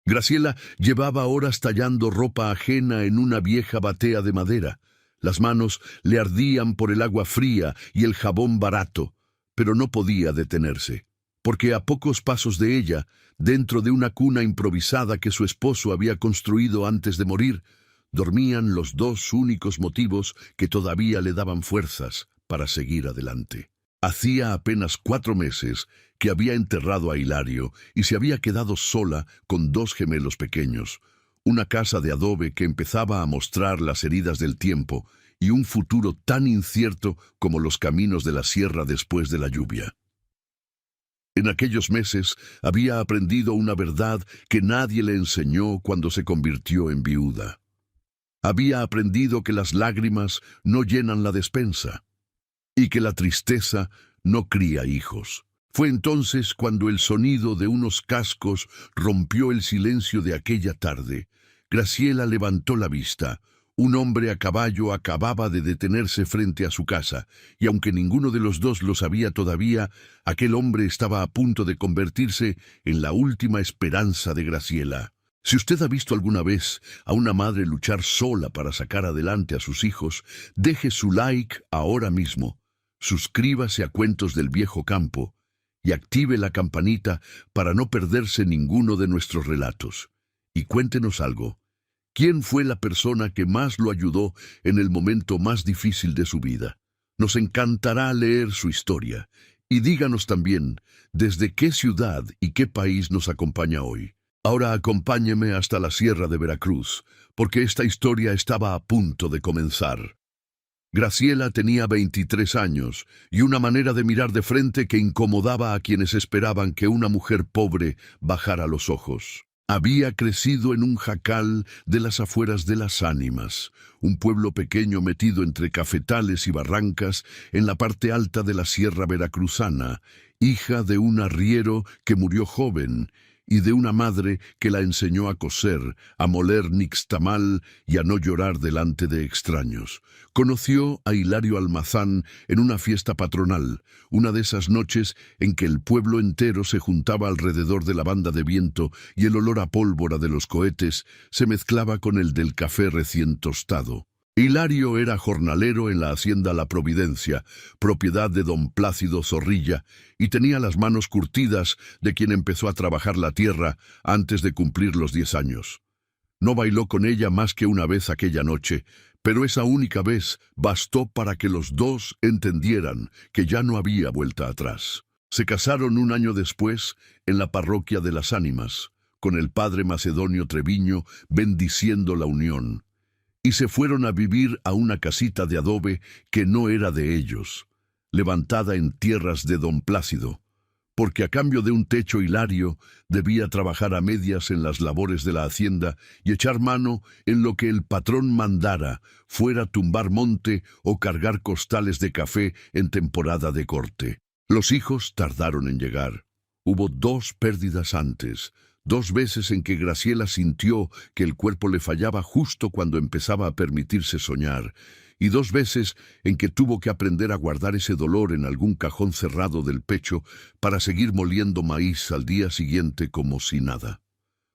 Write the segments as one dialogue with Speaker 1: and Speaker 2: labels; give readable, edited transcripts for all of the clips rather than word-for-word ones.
Speaker 1: Graciela llevaba horas tallando ropa ajena en una vieja batea de madera. Las manos le ardían por el agua fría y el jabón barato, pero no podía detenerse, porque a pocos pasos de ella, dentro de una cuna improvisada que su esposo había construido antes de morir, dormían los dos únicos motivos que todavía le daban fuerzas para seguir adelante. Hacía apenas 4 meses que había enterrado a Hilario y se había quedado sola con 2 gemelos pequeños, una casa de adobe que empezaba a mostrar las heridas del tiempo y un futuro tan incierto como los caminos de la sierra después de la lluvia. En aquellos meses había aprendido una verdad que nadie le enseñó cuando se convirtió en viuda. Había aprendido que las lágrimas no llenan la despensa y que la tristeza no cría hijos. Fue entonces cuando el sonido de unos cascos rompió el silencio de aquella tarde. Graciela levantó la vista. Un hombre a caballo acababa de detenerse frente a su casa, y aunque ninguno de los dos lo sabía todavía, aquel hombre estaba a punto de convertirse en la última esperanza de Graciela. Si usted ha visto alguna vez a una madre luchar sola para sacar adelante a sus hijos, deje su like ahora mismo. Suscríbase a Cuentos del Viejo Campo y active la campanita para no perderse ninguno de nuestros relatos. Y cuéntenos algo. ¿Quién fue la persona que más lo ayudó en el momento más difícil de su vida? Nos encantará leer su historia. Y díganos también desde qué ciudad y qué país nos acompaña hoy. Ahora acompáñeme hasta la Sierra de Veracruz, porque esta historia estaba a punto de comenzar. Graciela tenía 23 años y una manera de mirar de frente que incomodaba a quienes esperaban que una mujer pobre bajara los ojos. Había crecido en un jacal de las afueras de Las Ánimas, un pueblo pequeño metido entre cafetales y barrancas en la parte alta de la Sierra Veracruzana, hija de un arriero que murió joven y de una madre que la enseñó a coser, a moler nixtamal y a no llorar delante de extraños. Conoció a Hilario Almazán en una fiesta patronal, una de esas noches en que el pueblo entero se juntaba alrededor de la banda de viento y el olor a pólvora de los cohetes se mezclaba con el del café recién tostado. Hilario era jornalero en la hacienda La Providencia, propiedad de don Plácido Zorrilla, y tenía las manos curtidas de quien empezó a trabajar la tierra antes de cumplir los 10 años. No bailó con ella más que una vez aquella noche, pero esa única vez bastó para que los dos entendieran que ya no había vuelta atrás. Se casaron un año después en la parroquia de Las Ánimas, con el padre Macedonio Treviño bendiciendo la unión. Y se fueron a vivir a una casita de adobe que no era de ellos, levantada en tierras de don Plácido, porque a cambio de un techo Hilario debía trabajar a medias en las labores de la hacienda y echar mano en lo que el patrón mandara, fuera tumbar monte o cargar costales de café en temporada de corte. Los hijos tardaron en llegar. Hubo 2 pérdidas antes, 2 veces en que Graciela sintió que el cuerpo le fallaba justo cuando empezaba a permitirse soñar, y 2 veces en que tuvo que aprender a guardar ese dolor en algún cajón cerrado del pecho para seguir moliendo maíz al día siguiente como si nada.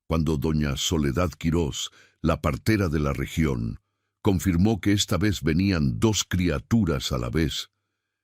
Speaker 1: Cuando doña Soledad Quirós, la partera de la región, confirmó que esta vez venían 2 criaturas a la vez,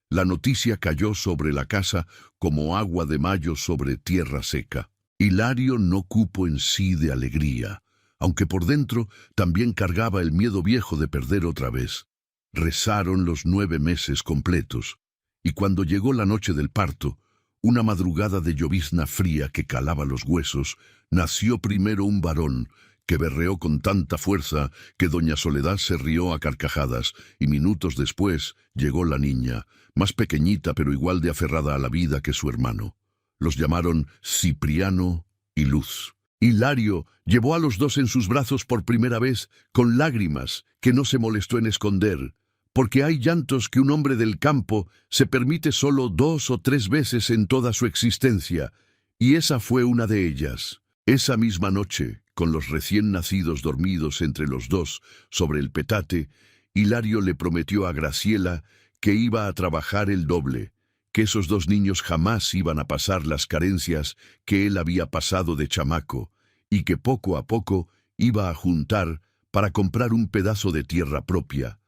Speaker 1: la noticia cayó sobre la casa como agua de mayo sobre tierra seca. Hilario no cupo en sí de alegría, aunque por dentro también cargaba el miedo viejo de perder otra vez. Rezaron los 9 meses completos, y cuando llegó la noche del parto, una madrugada de llovizna fría que calaba los huesos, nació primero un varón que berreó con tanta fuerza que doña Soledad se rió a carcajadas, y minutos después llegó la niña, más pequeñita pero igual de aferrada a la vida que su hermano. Los llamaron Cipriano y Luz. Hilario llevó a los 2 en sus brazos por primera vez, con lágrimas que no se molestó en esconder, porque hay llantos que un hombre del campo se permite solo 2 o 3 veces en toda su existencia, y esa fue una de ellas. Esa misma noche, con los recién nacidos dormidos entre los 2 sobre el petate, Hilario le prometió a Graciela que iba a trabajar el doble, que esos 2 niños jamás iban a pasar las carencias que él había pasado de chamaco, y que poco a poco iba a juntar para comprar un pedazo de tierra propia,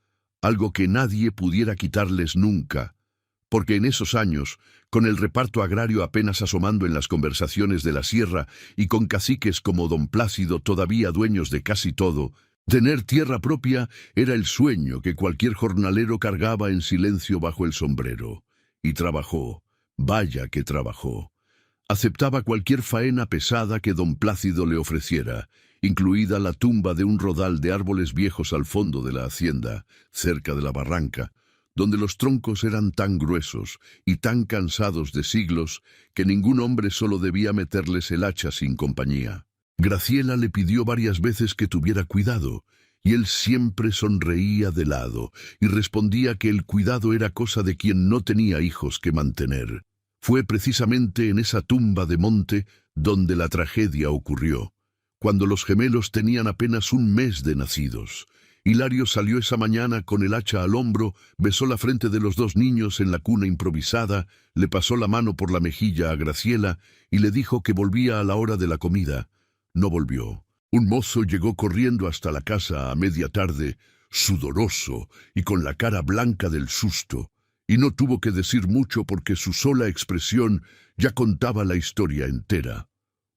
Speaker 1: algo que nadie pudiera quitarles nunca, porque en esos años, con el reparto agrario apenas asomando en las conversaciones de la sierra y con caciques como don Plácido todavía dueños de casi todo, tener tierra propia era el sueño que cualquier jornalero cargaba en silencio bajo el sombrero. Y trabajó, vaya que trabajó. Aceptaba cualquier faena pesada que don Plácido le ofreciera, incluida la tumba de un rodal de árboles viejos al fondo de la hacienda, cerca de la barranca, donde los troncos eran tan gruesos y tan cansados de siglos que ningún hombre solo debía meterles el hacha sin compañía. Graciela le pidió varias veces que tuviera cuidado, y él siempre sonreía de lado y respondía que el cuidado era cosa de quien no tenía hijos que mantener. Fue precisamente en esa tumba de monte donde la tragedia ocurrió, cuando los gemelos tenían apenas un mes de nacidos. Hilario salió esa mañana con el hacha al hombro, besó la frente de los dos niños en la cuna improvisada, le pasó la mano por la mejilla a Graciela y le dijo que volvía a la hora de la comida. No volvió. Un mozo llegó corriendo hasta la casa a media tarde, sudoroso y con la cara blanca del susto, y no tuvo que decir mucho porque su sola expresión ya contaba la historia entera.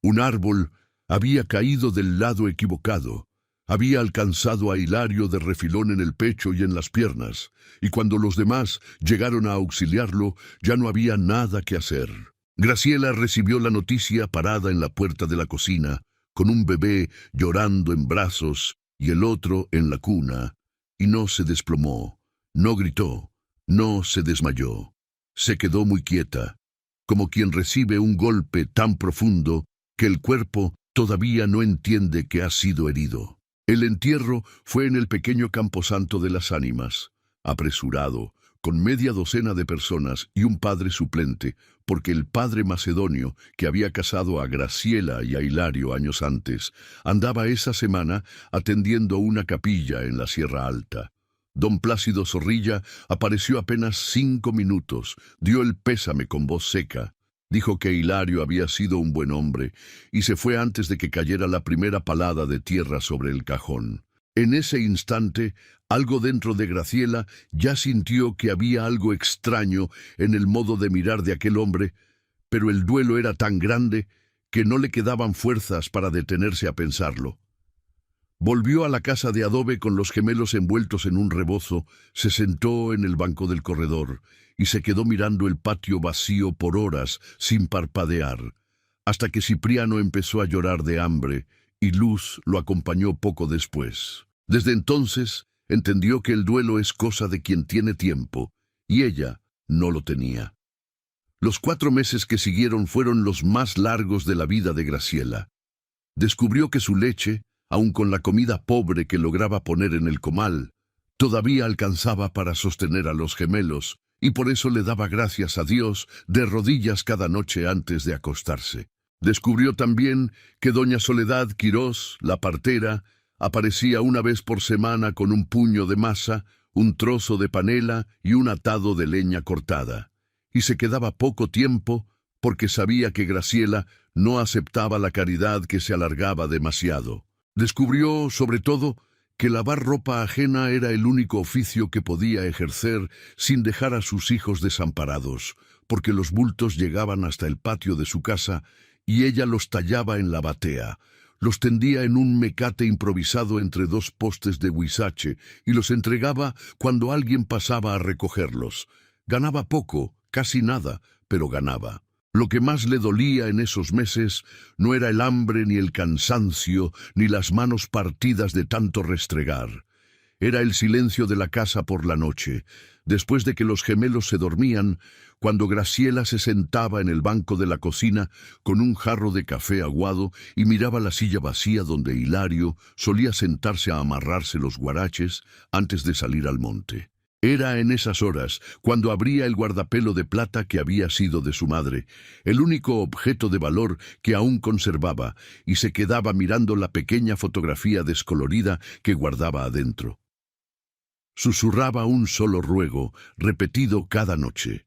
Speaker 1: Un árbol había caído del lado equivocado. Había alcanzado a Hilario de refilón en el pecho y en las piernas, y cuando los demás llegaron a auxiliarlo, ya no había nada que hacer. Graciela recibió la noticia parada en la puerta de la cocina, con un bebé llorando en brazos y el otro en la cuna, y no se desplomó, no gritó, no se desmayó. Se quedó muy quieta, como quien recibe un golpe tan profundo que el cuerpo todavía no entiende que ha sido herido. El entierro fue en el pequeño camposanto de las ánimas, apresurado, con media docena de personas y un padre suplente, porque el padre macedonio, que había casado a Graciela y a Hilario años antes, andaba esa semana atendiendo una capilla en la Sierra Alta. Don Plácido Zorrilla apareció apenas 5 minutos, dio el pésame con voz seca. Dijo que Hilario había sido un buen hombre y se fue antes de que cayera la primera palada de tierra sobre el cajón. En ese instante, algo dentro de Graciela ya sintió que había algo extraño en el modo de mirar de aquel hombre, pero el duelo era tan grande que no le quedaban fuerzas para detenerse a pensarlo. Volvió a la casa de adobe con los gemelos envueltos en un rebozo, se sentó en el banco del corredor y se quedó mirando el patio vacío por horas sin parpadear, hasta que Cipriano empezó a llorar de hambre y Luz lo acompañó poco después. Desde entonces entendió que el duelo es cosa de quien tiene tiempo, y ella no lo tenía. Los 4 meses que siguieron fueron los más largos de la vida de Graciela. Descubrió que su leche, aun con la comida pobre que lograba poner en el comal, todavía alcanzaba para sostener a los gemelos, y por eso le daba gracias a Dios de rodillas cada noche antes de acostarse. Descubrió también que doña Soledad Quirós, la partera, aparecía una vez por semana con un puño de masa, un trozo de panela y un atado de leña cortada, y se quedaba poco tiempo porque sabía que Graciela no aceptaba la caridad que se alargaba demasiado. Descubrió, sobre todo, que lavar ropa ajena era el único oficio que podía ejercer sin dejar a sus hijos desamparados, porque los bultos llegaban hasta el patio de su casa y ella los tallaba en la batea, los tendía en un mecate improvisado entre 2 postes de huizache y los entregaba cuando alguien pasaba a recogerlos. Ganaba poco, casi nada, pero ganaba. Lo que más le dolía en esos meses no era el hambre ni el cansancio ni las manos partidas de tanto restregar. Era el silencio de la casa por la noche, después de que los gemelos se dormían, cuando Graciela se sentaba en el banco de la cocina con un jarro de café aguado y miraba la silla vacía donde Hilario solía sentarse a amarrarse los guaraches antes de salir al monte. Era en esas horas cuando abría el guardapelo de plata que había sido de su madre, el único objeto de valor que aún conservaba, y se quedaba mirando la pequeña fotografía descolorida que guardaba adentro. Susurraba un solo ruego, repetido cada noche.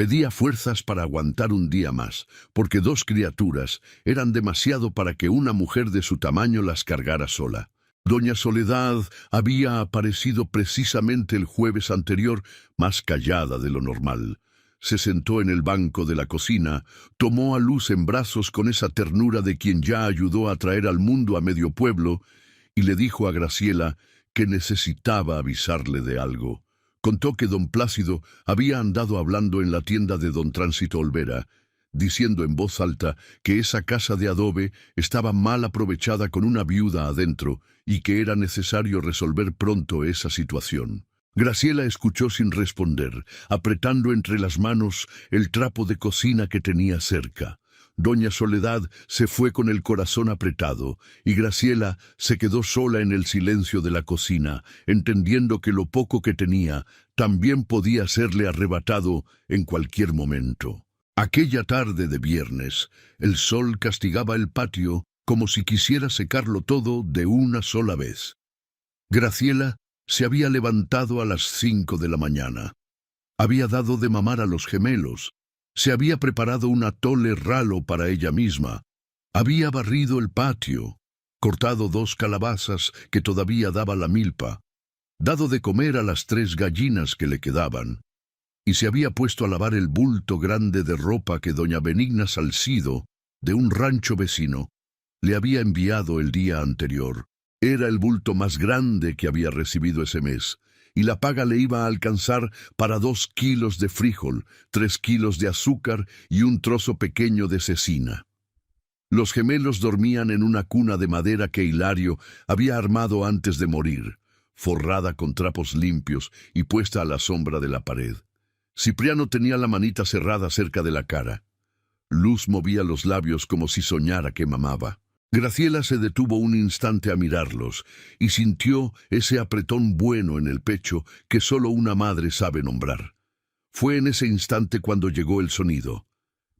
Speaker 1: Pedía fuerzas para aguantar un día más, porque 2 criaturas eran demasiado para que una mujer de su tamaño las cargara sola. Doña Soledad había aparecido precisamente el jueves anterior, más callada de lo normal. Se sentó en el banco de la cocina, tomó a Luz en brazos con esa ternura de quien ya ayudó a traer al mundo a medio pueblo, y le dijo a Graciela que necesitaba avisarle de algo. Contó que don Plácido había andado hablando en la tienda de don Tránsito Olvera, diciendo en voz alta que esa casa de adobe estaba mal aprovechada con una viuda adentro y que era necesario resolver pronto esa situación. Graciela escuchó sin responder, apretando entre las manos el trapo de cocina que tenía cerca. Doña Soledad se fue con el corazón apretado, y Graciela se quedó sola en el silencio de la cocina, entendiendo que lo poco que tenía también podía serle arrebatado en cualquier momento. Aquella tarde de viernes, el sol castigaba el patio como si quisiera secarlo todo de una sola vez. Graciela se había levantado a las 5 de la mañana. Había dado de mamar a los gemelos. Se había preparado un atole ralo para ella misma. Había barrido el patio, cortado 2 calabazas que todavía daba la milpa, dado de comer a las 3 gallinas que le quedaban, y se había puesto a lavar el bulto grande de ropa que doña Benigna Salcido, de un rancho vecino, le había enviado el día anterior. Era el bulto más grande que había recibido ese mes, y la paga le iba a alcanzar para 2 kilos de frijol, 3 kilos de azúcar y un trozo pequeño de cecina. Los gemelos dormían en una cuna de madera que Hilario había armado antes de morir, forrada con trapos limpios y puesta a la sombra de la pared. Cipriano tenía la manita cerrada cerca de la cara. Luz movía los labios como si soñara que mamaba. Graciela se detuvo un instante a mirarlos y sintió ese apretón bueno en el pecho que solo una madre sabe nombrar. Fue en ese instante cuando llegó el sonido.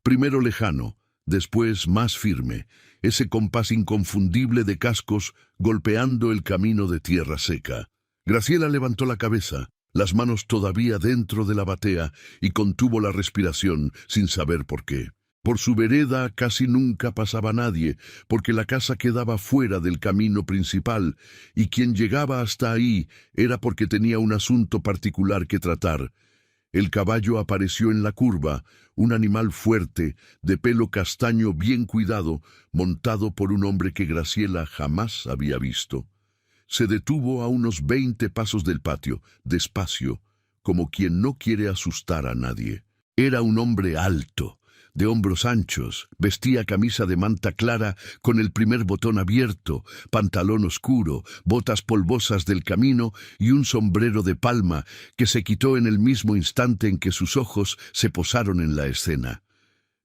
Speaker 1: Primero lejano, después más firme, ese compás inconfundible de cascos golpeando el camino de tierra seca. Graciela levantó la cabeza, las manos todavía dentro de la batea, y contuvo la respiración sin saber por qué. Por su vereda casi nunca pasaba nadie, porque la casa quedaba fuera del camino principal, y quien llegaba hasta ahí era porque tenía un asunto particular que tratar. El caballo apareció en la curva, un animal fuerte, de pelo castaño bien cuidado, montado por un hombre que Graciela jamás había visto. Se detuvo a unos 20 pasos del patio, despacio, como quien no quiere asustar a nadie. Era un hombre alto, de hombros anchos, vestía camisa de manta clara con el primer botón abierto, pantalón oscuro, botas polvosas del camino y un sombrero de palma que se quitó en el mismo instante en que sus ojos se posaron en la escena.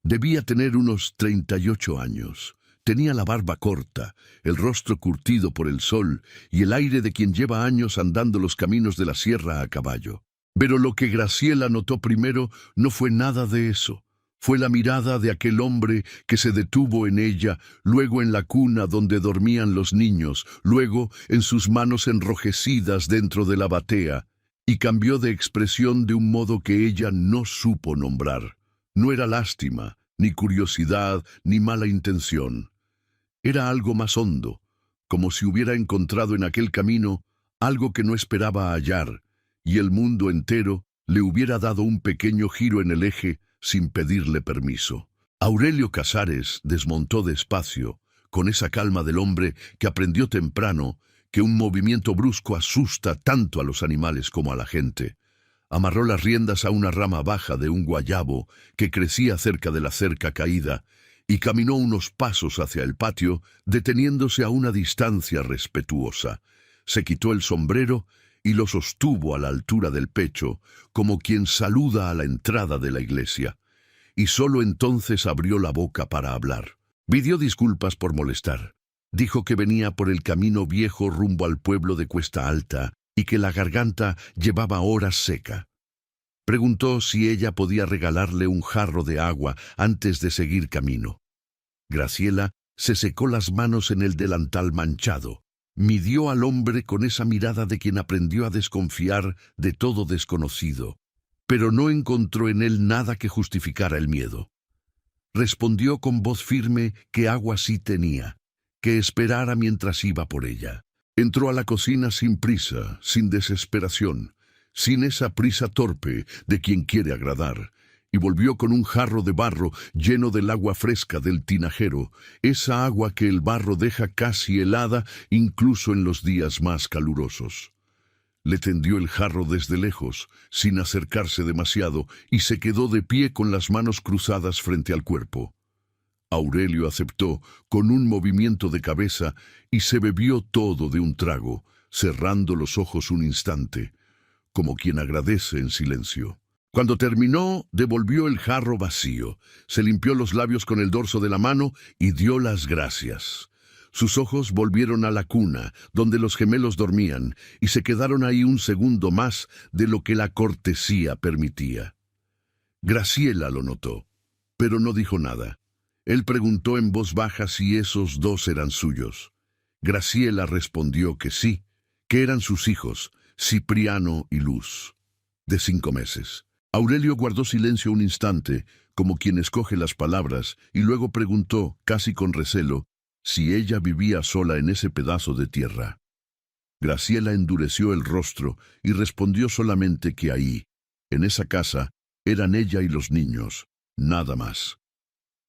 Speaker 1: Debía tener unos 38 años. Tenía la barba corta, el rostro curtido por el sol y el aire de quien lleva años andando los caminos de la sierra a caballo. Pero lo que Graciela notó primero no fue nada de eso. Fue la mirada de aquel hombre que se detuvo en ella, luego en la cuna donde dormían los niños, luego en sus manos enrojecidas dentro de la batea, y cambió de expresión de un modo que ella no supo nombrar. No era lástima, ni curiosidad, ni mala intención. Era algo más hondo, como si hubiera encontrado en aquel camino algo que no esperaba hallar, y el mundo entero le hubiera dado un pequeño giro en el eje sin pedirle permiso. Aurelio Casares desmontó despacio, con esa calma del hombre que aprendió temprano que un movimiento brusco asusta tanto a los animales como a la gente. Amarró las riendas a una rama baja de un guayabo que crecía cerca de la cerca caída y caminó unos pasos hacia el patio, deteniéndose a una distancia respetuosa. Se quitó el sombrero y lo sostuvo a la altura del pecho, como quien saluda a la entrada de la iglesia, y solo entonces abrió la boca para hablar. Pidió disculpas por molestar. Dijo que venía por el camino viejo rumbo al pueblo de Cuesta Alta y que la garganta llevaba horas seca. Preguntó si ella podía regalarle un jarro de agua antes de seguir camino. Graciela se secó las manos en el delantal manchado. Midió al hombre con esa mirada de quien aprendió a desconfiar de todo desconocido. pero no encontró en él nada que justificara el miedo. Respondió con voz firme que agua sí tenía, que esperara mientras iba por ella. Entró a la cocina sin prisa, sin desesperación, sin esa prisa torpe de quien quiere agradar, y volvió con un jarro de barro lleno del agua fresca del tinajero, esa agua que el barro deja casi helada incluso en los días más calurosos. Le tendió el jarro desde lejos, sin acercarse demasiado, y se quedó de pie con las manos cruzadas frente al cuerpo. Aurelio aceptó con un movimiento de cabeza y se bebió todo de un trago, cerrando los ojos un instante, como quien agradece en silencio. Cuando terminó, devolvió el jarro vacío, se limpió los labios con el dorso de la mano y dio las gracias. Sus ojos volvieron a la cuna, donde los gemelos dormían, y se quedaron ahí un segundo más de lo que la cortesía permitía. Graciela lo notó, pero no dijo nada. Él preguntó en voz baja si esos dos eran suyos. Graciela respondió que sí, que eran sus hijos, Cipriano y Luz, de 5 meses. Aurelio guardó silencio un instante, como quien escoge las palabras, y luego preguntó, casi con recelo, si ella vivía sola en ese pedazo de tierra. Graciela endureció el rostro y respondió solamente que ahí, en esa casa, eran ella y los niños, nada más.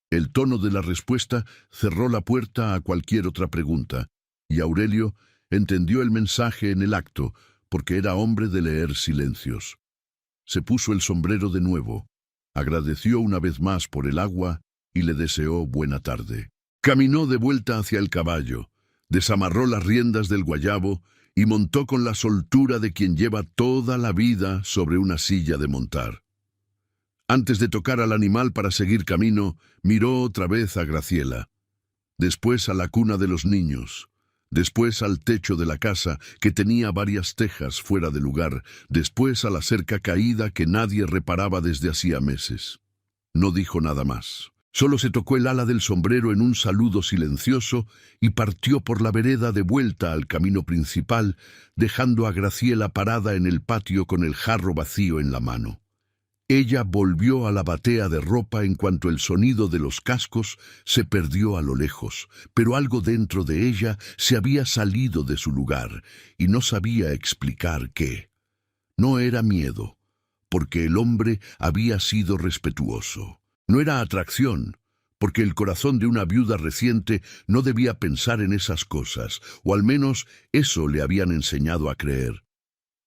Speaker 1: El tono de la respuesta cerró la puerta a cualquier otra pregunta, y Aurelio entendió el mensaje en el acto, porque era hombre de leer silencios. Se puso el sombrero de nuevo, agradeció una vez más por el agua y le deseó buena tarde. Caminó de vuelta hacia el caballo, desamarró las riendas del guayabo y montó con la soltura de quien lleva toda la vida sobre una silla de montar. Antes de tocar al animal para seguir camino, miró otra vez a Graciela, después a la cuna de los niños, después al techo de la casa, que tenía varias tejas fuera de lugar, después a la cerca caída que nadie reparaba desde hacía meses. No dijo nada más. Solo se tocó el ala del sombrero en un saludo silencioso y partió por la vereda de vuelta al camino principal, dejando a Graciela parada en el patio con el jarro vacío en la mano. Ella volvió a la batea de ropa en cuanto el sonido de los cascos se perdió a lo lejos, pero algo dentro de ella se había salido de su lugar y no sabía explicar qué. No era miedo, porque el hombre había sido respetuoso. No era atracción, porque el corazón de una viuda reciente no debía pensar en esas cosas, o al menos eso le habían enseñado a creer.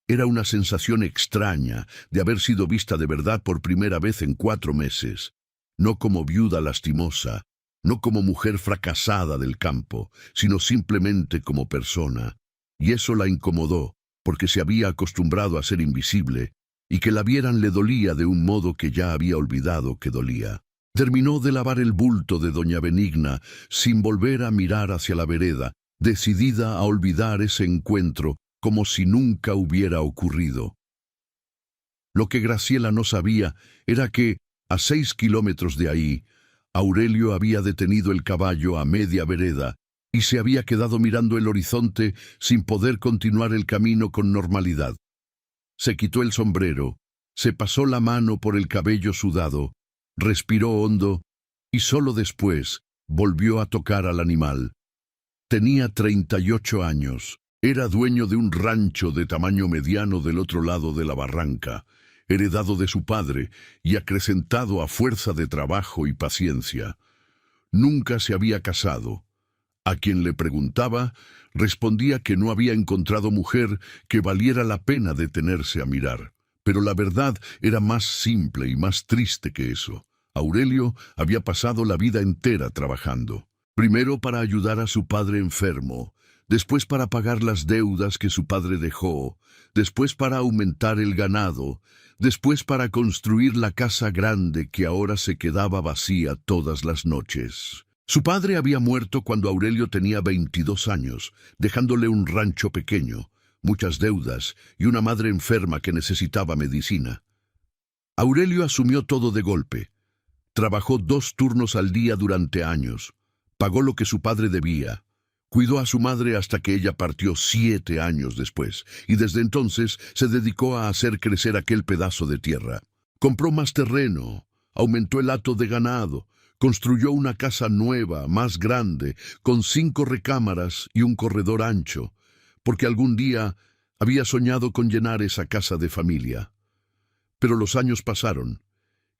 Speaker 1: Era una sensación extraña de haber sido vista de verdad por primera vez en 4 meses, no como viuda lastimosa, no como mujer fracasada del campo, sino simplemente como persona, y eso la incomodó, porque se había acostumbrado a ser invisible, y que la vieran le dolía de un modo que ya había olvidado que dolía. Terminó de lavar el bulto de doña Benigna, sin volver a mirar hacia la vereda, decidida a olvidar ese encuentro, como si nunca hubiera ocurrido. Lo que Graciela no sabía era que, a 6 kilómetros de ahí, Aurelio había detenido el caballo a media vereda y se había quedado mirando el horizonte sin poder continuar el camino con normalidad. Se quitó el sombrero, se pasó la mano por el cabello sudado, respiró hondo y solo después volvió a tocar al animal. Tenía 38 años. Era dueño de un rancho de tamaño mediano del otro lado de la barranca, heredado de su padre y acrecentado a fuerza de trabajo y paciencia. Nunca se había casado. A quien le preguntaba, respondía que no había encontrado mujer que valiera la pena detenerse a mirar. Pero la verdad era más simple y más triste que eso. Aurelio había pasado la vida entera trabajando. Primero para ayudar a su padre enfermo, después para pagar las deudas que su padre dejó, después para aumentar el ganado, después para construir la casa grande que ahora se quedaba vacía todas las noches. Su padre había muerto cuando Aurelio tenía 22 años, dejándole un rancho pequeño, muchas deudas y una madre enferma que necesitaba medicina. Aurelio asumió todo de golpe. Trabajó 2 turnos al día durante años, pagó lo que su padre debía, Cuidó a su madre hasta que ella partió 7 años después, y desde entonces se dedicó a hacer crecer aquel pedazo de tierra. Compró más terreno, aumentó el hato de ganado, construyó una casa nueva, más grande, con 5 recámaras y un corredor ancho, porque algún día había soñado con llenar esa casa de familia. Pero los años pasaron,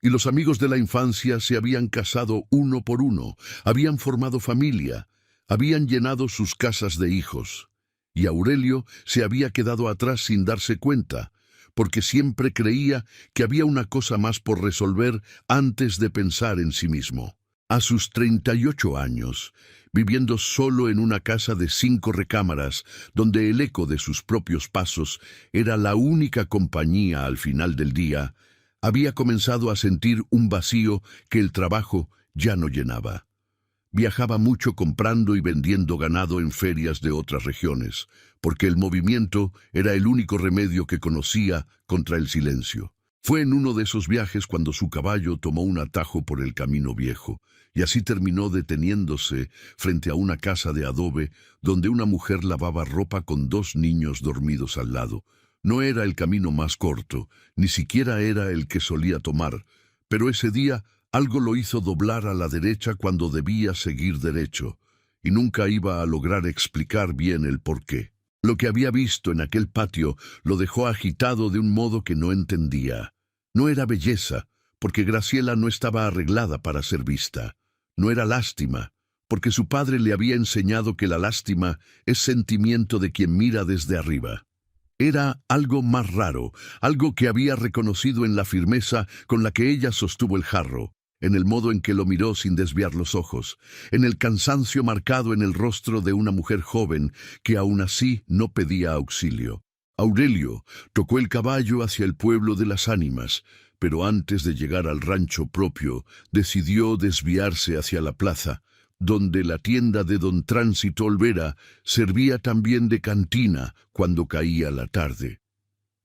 Speaker 1: y los amigos de la infancia se habían casado uno por uno, habían formado familia, habían llenado sus casas de hijos, y Aurelio se había quedado atrás sin darse cuenta, porque siempre creía que había una cosa más por resolver antes de pensar en sí mismo. A sus 38 años, viviendo solo en una casa de 5 recámaras, donde el eco de sus propios pasos era la única compañía al final del día, había comenzado a sentir un vacío que el trabajo ya no llenaba. Viajaba mucho comprando y vendiendo ganado en ferias de otras regiones, porque el movimiento era el único remedio que conocía contra el silencio. Fue en uno de esos viajes cuando su caballo tomó un atajo por el camino viejo, y así terminó deteniéndose frente a una casa de adobe donde una mujer lavaba ropa con 2 niños dormidos al lado. No era el camino más corto, ni siquiera era el que solía tomar, pero ese día algo lo hizo doblar a la derecha cuando debía seguir derecho, y nunca iba a lograr explicar bien el porqué. Lo que había visto en aquel patio lo dejó agitado de un modo que no entendía. No era belleza, porque Graciela no estaba arreglada para ser vista. No era lástima, porque su padre le había enseñado que la lástima es sentimiento de quien mira desde arriba. Era algo más raro, algo que había reconocido en la firmeza con la que ella sostuvo el jarro, en el modo en que lo miró sin desviar los ojos, en el cansancio marcado en el rostro de una mujer joven que aún así no pedía auxilio. Aurelio tocó el caballo hacia el pueblo de las ánimas, pero antes de llegar al rancho propio, decidió desviarse hacia la plaza, donde la tienda de don Tránsito Olvera servía también de cantina cuando caía la tarde.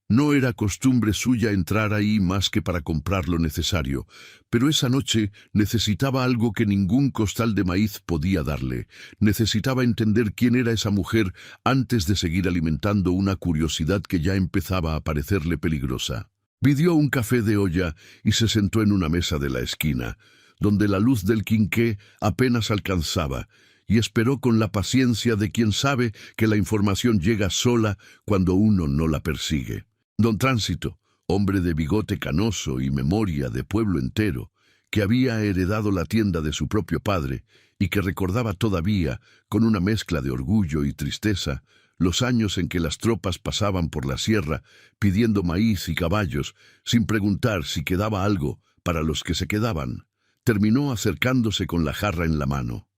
Speaker 1: No era costumbre suya entrar ahí más que para comprar lo necesario, pero esa noche necesitaba algo que ningún costal de maíz podía darle. Necesitaba entender quién era esa mujer antes de seguir alimentando una curiosidad que ya empezaba a parecerle peligrosa. Pidió un café de olla y se sentó en una mesa de la esquina, donde la luz del quinqué apenas alcanzaba, y esperó con la paciencia de quien sabe que la información llega sola cuando uno no la persigue. Don Tránsito, hombre de bigote canoso y memoria de pueblo entero, que había heredado la tienda de su propio padre y que recordaba todavía, con una mezcla de orgullo y tristeza, los años en que las tropas pasaban por la sierra pidiendo maíz y caballos, sin preguntar si quedaba algo para los que se quedaban, terminó acercándose con la jarra en la mano.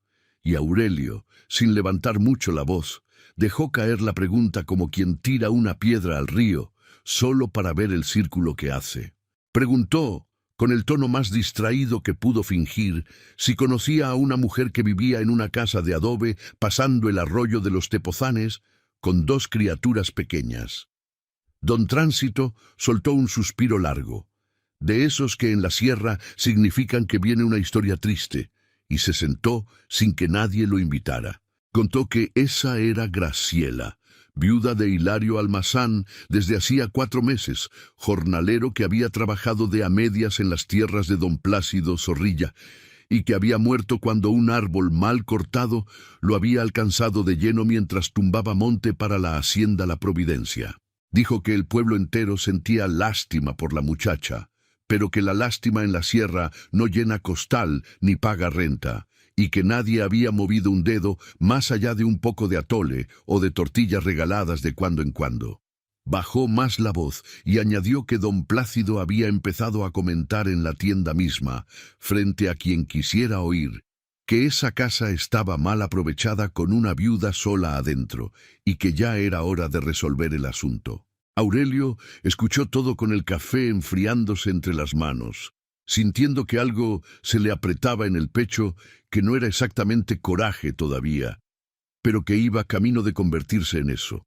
Speaker 1: Y Aurelio, sin levantar mucho la voz, dejó caer la pregunta como quien tira una piedra al río, solo para ver el círculo que hace. Preguntó, con el tono más distraído que pudo fingir, si conocía a una mujer que vivía en una casa de adobe pasando el arroyo de los Tepozanes con 2 criaturas pequeñas. Don Tránsito soltó un suspiro largo, de esos que en la sierra significan que viene una historia triste, y se sentó sin que nadie lo invitara. Contó que esa era Graciela, viuda de Hilario Almazán desde hacía 4 meses, jornalero que había trabajado de a medias en las tierras de don Plácido Zorrilla, y que había muerto cuando un árbol mal cortado lo había alcanzado de lleno mientras tumbaba monte para la hacienda La Providencia. Dijo que el pueblo entero sentía lástima por la muchacha, pero que la lástima en la sierra no llena costal ni paga renta, y que nadie había movido un dedo más allá de un poco de atole o de tortillas regaladas de cuando en cuando. Bajó más la voz y añadió que don Plácido había empezado a comentar en la tienda misma, frente a quien quisiera oír, que esa casa estaba mal aprovechada con una viuda sola adentro, y que ya era hora de resolver el asunto. Aurelio escuchó todo con el café enfriándose entre las manos, sintiendo que algo se le apretaba en el pecho, que no era exactamente coraje todavía, pero que iba camino de convertirse en eso.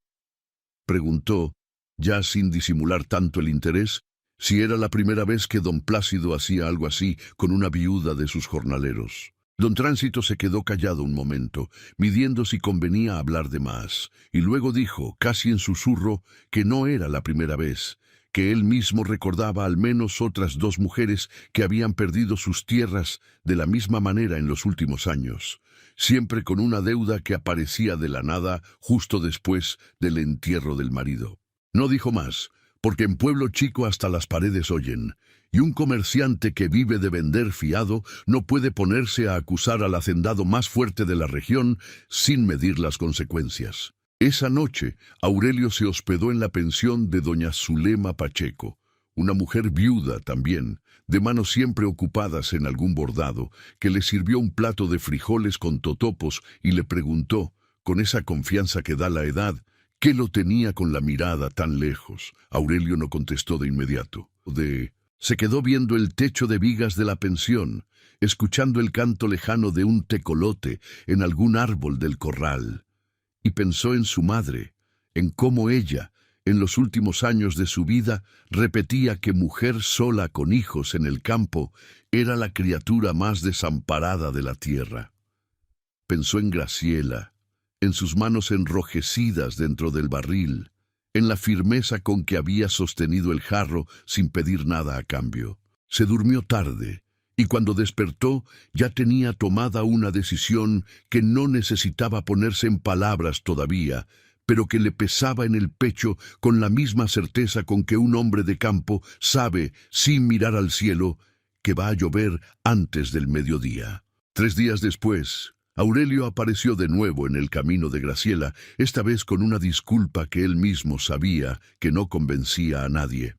Speaker 1: Preguntó, ya sin disimular tanto el interés, si era la primera vez que don Plácido hacía algo así con una viuda de sus jornaleros. Don Tránsito se quedó callado un momento, midiendo si convenía hablar de más, y luego dijo, casi en susurro, que no era la primera vez, que él mismo recordaba al menos otras 2 mujeres que habían perdido sus tierras de la misma manera en los últimos años, siempre con una deuda que aparecía de la nada justo después del entierro del marido. No dijo más, porque en pueblo chico hasta las paredes oyen, y un comerciante que vive de vender fiado no puede ponerse a acusar al hacendado más fuerte de la región sin medir las consecuencias. Esa noche, Aurelio se hospedó en la pensión de doña Zulema Pacheco, una mujer viuda también, de manos siempre ocupadas en algún bordado, que le sirvió un plato de frijoles con totopos y le preguntó, con esa confianza que da la edad, ¿qué lo tenía con la mirada tan lejos? Aurelio no contestó de inmediato. Se quedó viendo el techo de vigas de la pensión, escuchando el canto lejano de un tecolote en algún árbol del corral, y pensó en su madre, en cómo ella, en los últimos años de su vida, repetía que mujer sola con hijos en el campo era la criatura más desamparada de la tierra. Pensó en Graciela, en sus manos enrojecidas dentro del barril, en la firmeza con que había sostenido el jarro sin pedir nada a cambio. Se durmió tarde, y cuando despertó ya tenía tomada una decisión que no necesitaba ponerse en palabras todavía, pero que le pesaba en el pecho con la misma certeza con que un hombre de campo sabe, sin mirar al cielo, que va a llover antes del mediodía. 3 días después, Aurelio apareció de nuevo en el camino de Graciela, esta vez con una disculpa que él mismo sabía que no convencía a nadie.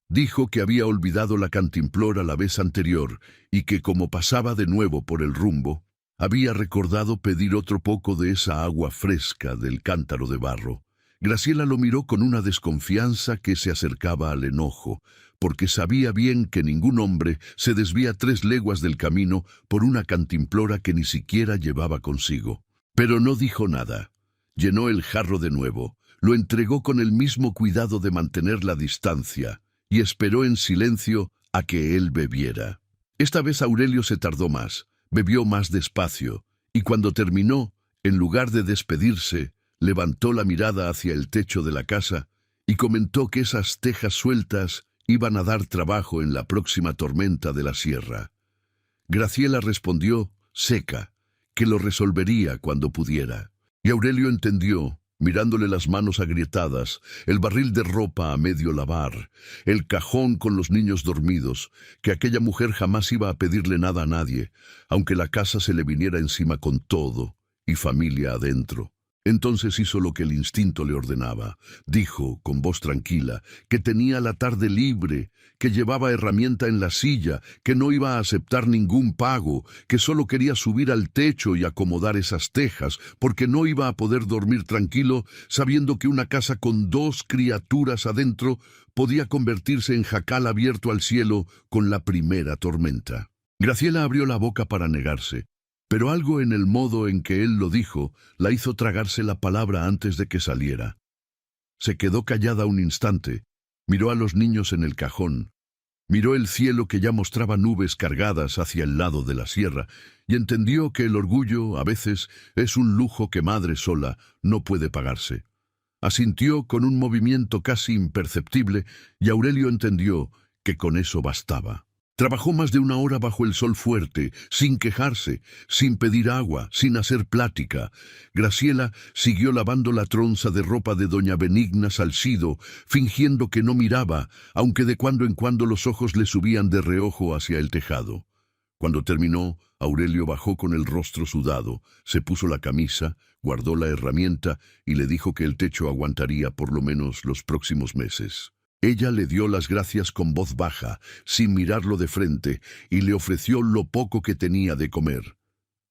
Speaker 1: Dijo que había olvidado la cantimplora la vez anterior y que como pasaba de nuevo por el rumbo, había recordado pedir otro poco de esa agua fresca del cántaro de barro. Graciela lo miró con una desconfianza que se acercaba al enojo, porque sabía bien que ningún hombre se desvía 3 leguas del camino por una cantimplora que ni siquiera llevaba consigo. Pero no dijo nada. Llenó el jarro de nuevo, lo entregó con el mismo cuidado de mantener la distancia, y esperó en silencio a que él bebiera. Esta vez Aurelio se tardó más, bebió más despacio, y cuando terminó, en lugar de despedirse, levantó la mirada hacia el techo de la casa y comentó que esas tejas sueltas iban a dar trabajo en la próxima tormenta de la sierra. Graciela respondió, seca, que lo resolvería cuando pudiera. Y Aurelio entendió, mirándole las manos agrietadas, el barril de ropa a medio lavar, el cajón con los niños dormidos, que aquella mujer jamás iba a pedirle nada a nadie, aunque la casa se le viniera encima con todo y familia adentro. Entonces hizo lo que el instinto le ordenaba. Dijo, con voz tranquila, que tenía la tarde libre, que llevaba herramienta en la silla, que no iba a aceptar ningún pago, que solo quería subir al techo y acomodar esas tejas, porque no iba a poder dormir tranquilo, sabiendo que una casa con 2 criaturas adentro podía convertirse en jacal abierto al cielo con la primera tormenta. Graciela abrió la boca para negarse, pero algo en el modo en que él lo dijo la hizo tragarse la palabra antes de que saliera. Se quedó callada un instante, miró a los niños en el cajón, miró el cielo que ya mostraba nubes cargadas hacia el lado de la sierra, y entendió que el orgullo, a veces, es un lujo que madre sola no puede pagarse. Asintió con un movimiento casi imperceptible, y Aurelio entendió que con eso bastaba. Trabajó más de 1 hora bajo el sol fuerte, sin quejarse, sin pedir agua, sin hacer plática. Graciela siguió lavando la tronza de ropa de doña Benigna Salcido, fingiendo que no miraba, aunque de cuando en cuando los ojos le subían de reojo hacia el tejado. Cuando terminó, Aurelio bajó con el rostro sudado, se puso la camisa, guardó la herramienta y le dijo que el techo aguantaría por lo menos los próximos meses. Ella le dio las gracias con voz baja, sin mirarlo de frente, y le ofreció lo poco que tenía de comer.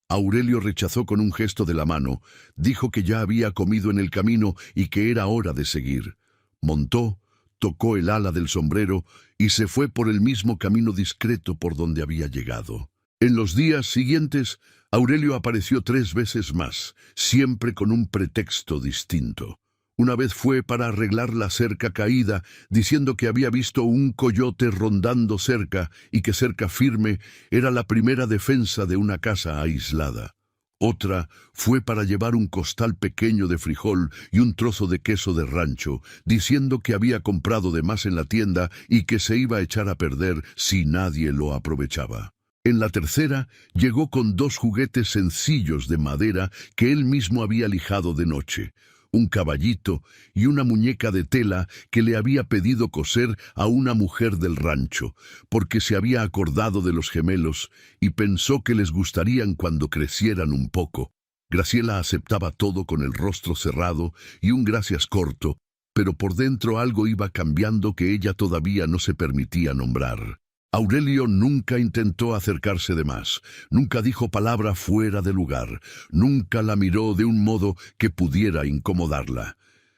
Speaker 1: Aurelio rechazó con un gesto de la mano, dijo que ya había comido en el camino y que era hora de seguir. Montó, tocó el ala del sombrero y se fue por el mismo camino discreto por donde había llegado. En los días siguientes, Aurelio apareció 3 veces más, siempre con un pretexto distinto. Una vez fue para arreglar la cerca caída, diciendo que había visto un coyote rondando cerca y que cerca firme era la primera defensa de una casa aislada. Otra fue para llevar un costal pequeño de frijol y un trozo de queso de rancho, diciendo que había comprado de más en la tienda y que se iba a echar a perder si nadie lo aprovechaba. En la tercera llegó con 2 juguetes sencillos de madera que él mismo había lijado de noche, un caballito y una muñeca de tela que le había pedido coser a una mujer del rancho, porque se había acordado de los gemelos y pensó que les gustarían cuando crecieran un poco. Graciela aceptaba todo con el rostro cerrado y un gracias corto, pero por dentro algo iba cambiando que ella todavía no se permitía nombrar. Aurelio nunca intentó acercarse de más, nunca dijo palabra fuera de lugar, nunca la miró de un modo que pudiera incomodarla.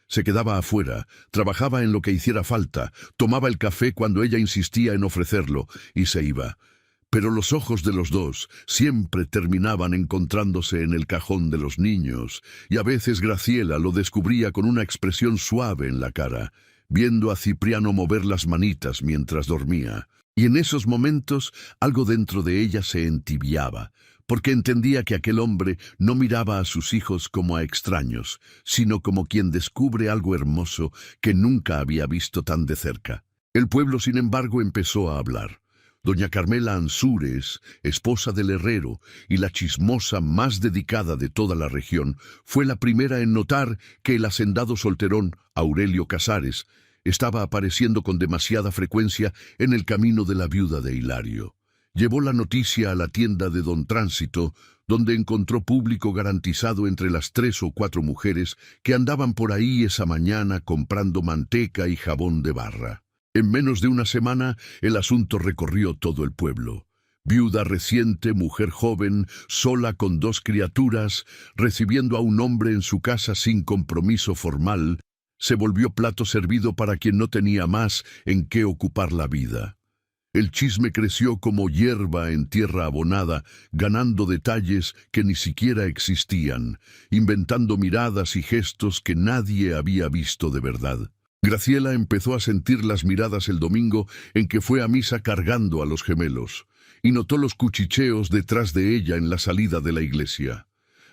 Speaker 1: Se quedaba afuera, trabajaba en lo que hiciera falta, tomaba el café cuando ella insistía en ofrecerlo y se iba. Pero los ojos de los dos siempre terminaban encontrándose en el cajón de los niños, y a veces Graciela lo descubría con una expresión suave en la cara, viendo a Cipriano mover las manitas mientras dormía. Y en esos momentos algo dentro de ella se entibiaba, porque entendía que aquel hombre no miraba a sus hijos como a extraños, sino como quien descubre algo hermoso que nunca había visto tan de cerca. El pueblo, sin embargo, empezó a hablar. Doña Carmela Ansúrez, esposa del herrero y la chismosa más dedicada de toda la región, fue la primera en notar que el hacendado solterón, Aurelio Casares, estaba apareciendo con demasiada frecuencia en el camino de la viuda de Hilario. Llevó la noticia a la tienda de don Tránsito, donde encontró público garantizado entre las 3 o 4 mujeres que andaban por ahí esa mañana comprando manteca y jabón de barra. En menos de una semana, el asunto recorrió todo el pueblo. Viuda reciente, mujer joven, sola con 2 criaturas, recibiendo a un hombre en su casa sin compromiso formal, se volvió plato servido para quien no tenía más en qué ocupar la vida. El chisme creció como hierba en tierra abonada, ganando detalles que ni siquiera existían, inventando miradas y gestos que nadie había visto de verdad. Graciela empezó a sentir las miradas el domingo en que fue a misa cargando a los gemelos, y notó los cuchicheos detrás de ella en la salida de la iglesia.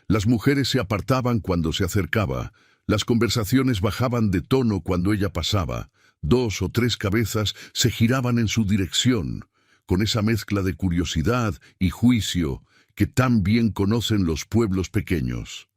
Speaker 1: Las mujeres se apartaban cuando se acercaba. Las conversaciones bajaban de tono cuando ella pasaba. 2 o 3 cabezas se giraban en su dirección, con esa mezcla de curiosidad y juicio que tan bien conocen los pueblos pequeños.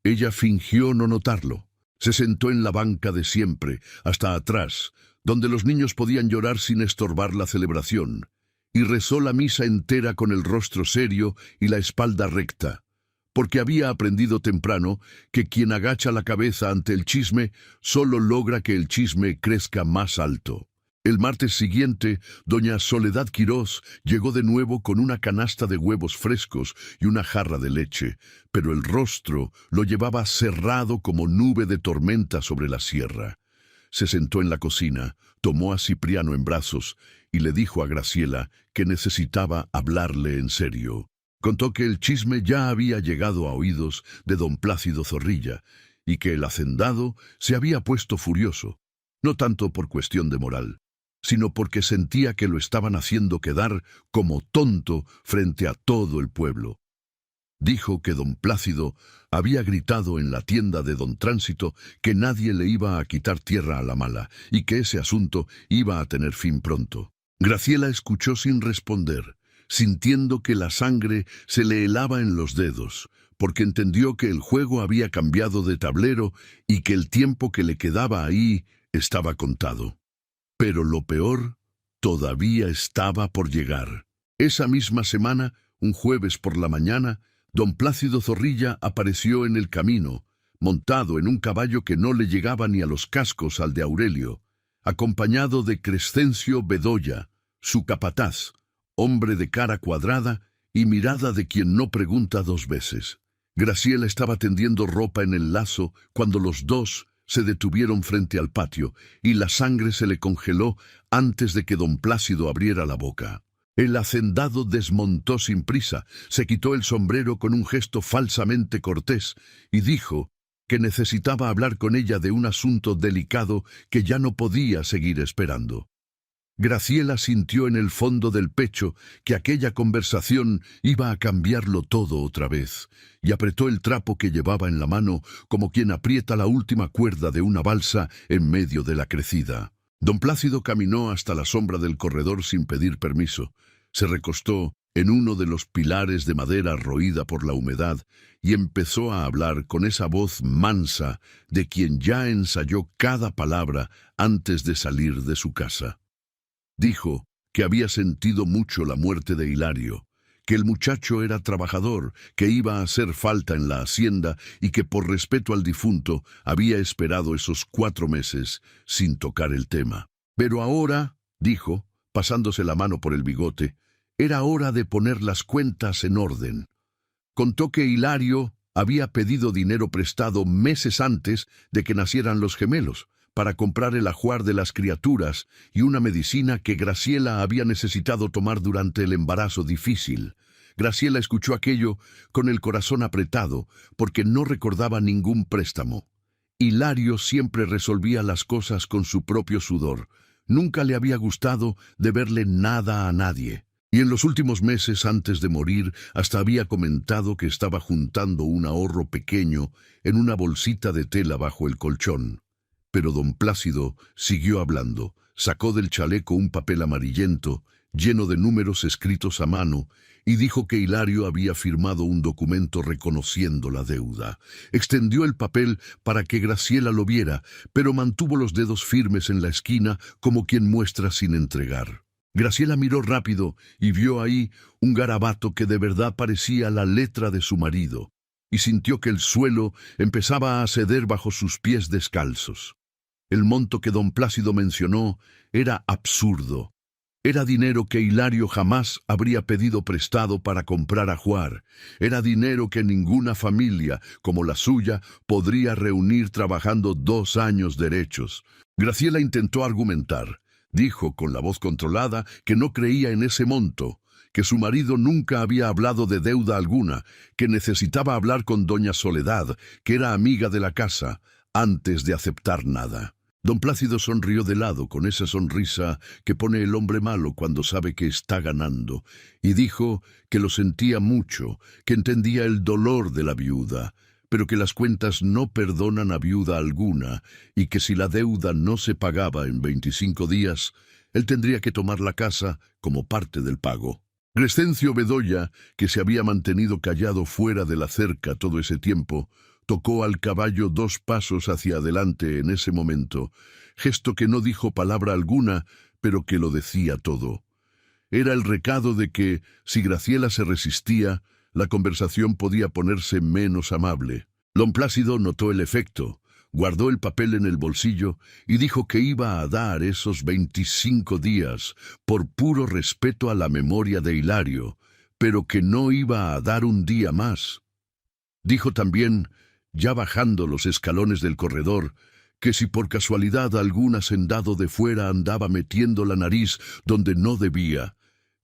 Speaker 1: Ella fingió no notarlo. Se sentó en la banca de siempre, hasta atrás, donde los niños podían llorar sin estorbar la celebración, y rezó la misa entera con el rostro serio y la espalda recta, porque había aprendido temprano que quien agacha la cabeza ante el chisme solo logra que el chisme crezca más alto. El martes siguiente, doña Soledad Quirós llegó de nuevo con una canasta de huevos frescos y una jarra de leche, pero el rostro lo llevaba cerrado como nube de tormenta sobre la sierra. Se sentó en la cocina, tomó a Cipriano en brazos y le dijo a Graciela que necesitaba hablarle en serio. Contó que el chisme ya había llegado a oídos de don Plácido Zorrilla y que el hacendado se había puesto furioso, no tanto por cuestión de moral, sino porque sentía que lo estaban haciendo quedar como tonto frente a todo el pueblo. Dijo que don Plácido había gritado en la tienda de don Tránsito que nadie le iba a quitar tierra a la mala y que ese asunto iba a tener fin pronto. Graciela escuchó sin responder, sintiendo que la sangre se le helaba en los dedos, porque entendió que el juego había cambiado de tablero y que el tiempo que le quedaba ahí estaba contado. Pero lo peor todavía estaba por llegar. Esa misma semana, un jueves por la mañana, don Plácido Zorrilla apareció en el camino, montado en un caballo que no le llegaba ni a los cascos al de Aurelio, acompañado de Crescencio Bedoya, su capataz, hombre de cara cuadrada y mirada de quien no pregunta 2 veces. Graciela estaba tendiendo ropa en el lazo cuando los dos se detuvieron frente al patio y la sangre se le congeló antes de que don Plácido abriera la boca. El hacendado desmontó sin prisa, se quitó el sombrero con un gesto falsamente cortés y dijo: que necesitaba hablar con ella de un asunto delicado que ya no podía seguir esperando. Graciela sintió en el fondo del pecho que aquella conversación iba a cambiarlo todo otra vez, y apretó el trapo que llevaba en la mano como quien aprieta la última cuerda de una balsa en medio de la crecida. Don Plácido caminó hasta la sombra del corredor sin pedir permiso. Se recostó en uno de los pilares de madera roída por la humedad y empezó a hablar con esa voz mansa de quien ya ensayó cada palabra antes de salir de su casa. Dijo que había sentido mucho la muerte de Hilario, que el muchacho era trabajador, que iba a hacer falta en la hacienda y que por respeto al difunto había esperado esos 4 meses sin tocar el tema. Pero ahora, dijo, pasándose la mano por el bigote, era hora de poner las cuentas en orden. Contó que Hilario había pedido dinero prestado meses antes de que nacieran los gemelos, para comprar el ajuar de las criaturas y una medicina que Graciela había necesitado tomar durante el embarazo difícil. Graciela escuchó aquello con el corazón apretado, porque no recordaba ningún préstamo. Hilario siempre resolvía las cosas con su propio sudor. Nunca le había gustado deberle nada a nadie. Y en los últimos meses antes de morir hasta había comentado que estaba juntando un ahorro pequeño en una bolsita de tela bajo el colchón. Pero don Plácido siguió hablando. Sacó del chaleco un papel amarillento, lleno de números escritos a mano, y dijo que Hilario había firmado un documento reconociendo la deuda. Extendió el papel para que Graciela lo viera, pero mantuvo los dedos firmes en la esquina como quien muestra sin entregar. Graciela miró rápido y vio ahí un garabato que de verdad parecía la letra de su marido, y sintió que el suelo empezaba a ceder bajo sus pies descalzos. El monto que don Plácido mencionó era absurdo. Era dinero que Hilario jamás habría pedido prestado para comprar ajuar. Era dinero que ninguna familia, como la suya, podría reunir trabajando 2 años derechos. Graciela intentó argumentar. Dijo con la voz controlada que no creía en ese monto, que su marido nunca había hablado de deuda alguna, que necesitaba hablar con doña Soledad, que era amiga de la casa, antes de aceptar nada. Don Plácido sonrió de lado con esa sonrisa que pone el hombre malo cuando sabe que está ganando, y dijo que lo sentía mucho, que entendía el dolor de la viuda, pero que las cuentas no perdonan a viuda alguna, y que si la deuda no se pagaba en 25 días, él tendría que tomar la casa como parte del pago. Crescencio Bedoya, que se había mantenido callado fuera de la cerca todo ese tiempo, tocó al caballo 2 pasos hacia adelante en ese momento, gesto que no dijo palabra alguna, pero que lo decía todo. Era el recado de que, si Graciela se resistía, la conversación podía ponerse menos amable. Don Plácido notó el efecto, guardó el papel en el bolsillo y dijo que iba a dar esos 25 días por puro respeto a la memoria de Hilario, pero que no iba a dar un día más. Dijo también, ya bajando los escalones del corredor, que si por casualidad algún hacendado de fuera andaba metiendo la nariz donde no debía,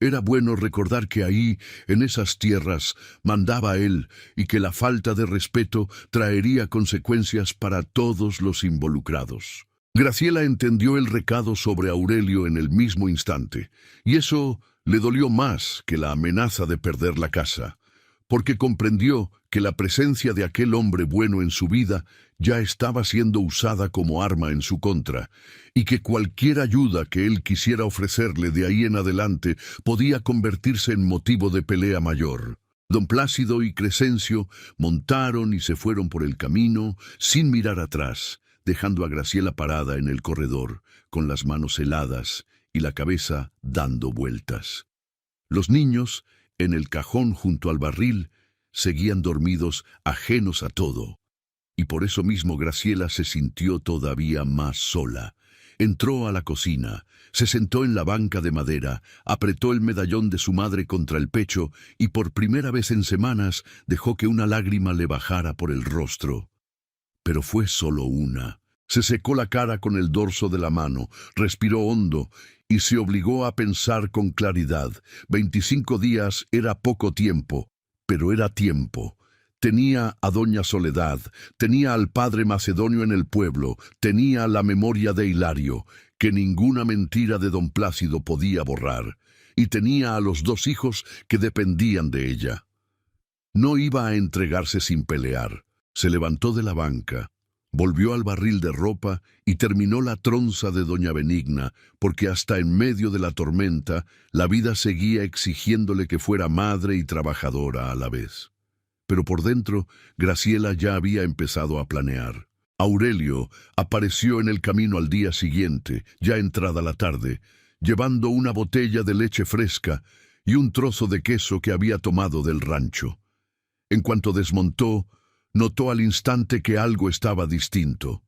Speaker 1: era bueno recordar que ahí, en esas tierras, mandaba él y que la falta de respeto traería consecuencias para todos los involucrados. Graciela entendió el recado sobre Aurelio en el mismo instante, y eso le dolió más que la amenaza de perder la casa, porque comprendió que la presencia de aquel hombre bueno en su vida ya estaba siendo usada como arma en su contra, y que cualquier ayuda que él quisiera ofrecerle de ahí en adelante podía convertirse en motivo de pelea mayor. Don Plácido y Crescencio montaron y se fueron por el camino sin mirar atrás, dejando a Graciela parada en el corredor, con las manos heladas y la cabeza dando vueltas. Los niños, en el cajón junto al barril, seguían dormidos, ajenos a todo. Y por eso mismo Graciela se sintió todavía más sola. Entró a la cocina, se sentó en la banca de madera, apretó el medallón de su madre contra el pecho y por primera vez en semanas dejó que una lágrima le bajara por el rostro. Pero fue solo una. Se secó la cara con el dorso de la mano, respiró hondo y se obligó a pensar con claridad. 25 días era poco tiempo, pero era tiempo. Tenía a doña Soledad, tenía al padre Macedonio en el pueblo, tenía la memoria de Hilario, que ninguna mentira de don Plácido podía borrar, y tenía a los 2 hijos que dependían de ella. No iba a entregarse sin pelear. Se levantó de la banca, volvió al barril de ropa y terminó la tronza de doña Benigna, porque hasta en medio de la tormenta la vida seguía exigiéndole que fuera madre y trabajadora a la vez. Pero por dentro, Graciela ya había empezado a planear. Aurelio apareció en el camino al día siguiente, ya entrada la tarde, llevando una botella de leche fresca y un trozo de queso que había tomado del rancho. En cuanto desmontó, notó al instante que algo estaba distinto.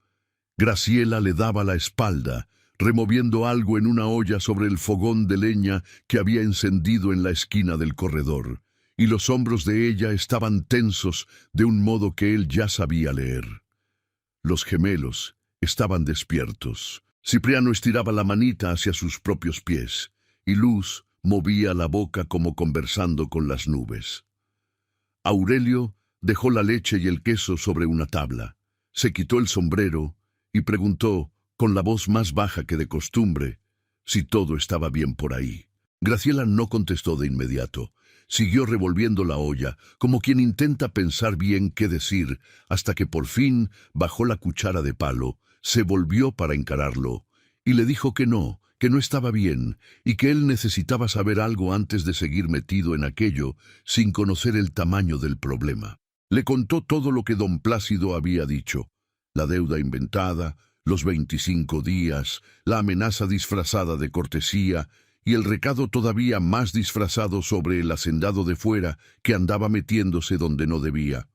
Speaker 1: Graciela le daba la espalda, removiendo algo en una olla sobre el fogón de leña que había encendido en la esquina del corredor, y los hombros de ella estaban tensos de un modo que él ya sabía leer. Los gemelos estaban despiertos. Cipriano estiraba la manita hacia sus propios pies, y Luz movía la boca como conversando con las nubes. Aurelio dejó la leche y el queso sobre una tabla, se quitó el sombrero y preguntó, con la voz más baja que de costumbre, si todo estaba bien por ahí. Graciela no contestó de inmediato. Siguió revolviendo la olla, como quien intenta pensar bien qué decir, hasta que por fin bajó la cuchara de palo, se volvió para encararlo, y le dijo que no estaba bien, y que él necesitaba saber algo antes de seguir metido en aquello, sin conocer el tamaño del problema. Le contó todo lo que don Plácido había dicho: la deuda inventada, los 25 días, la amenaza disfrazada de cortesía, y el recado todavía más disfrazado sobre el hacendado de fuera que andaba metiéndose donde no debía.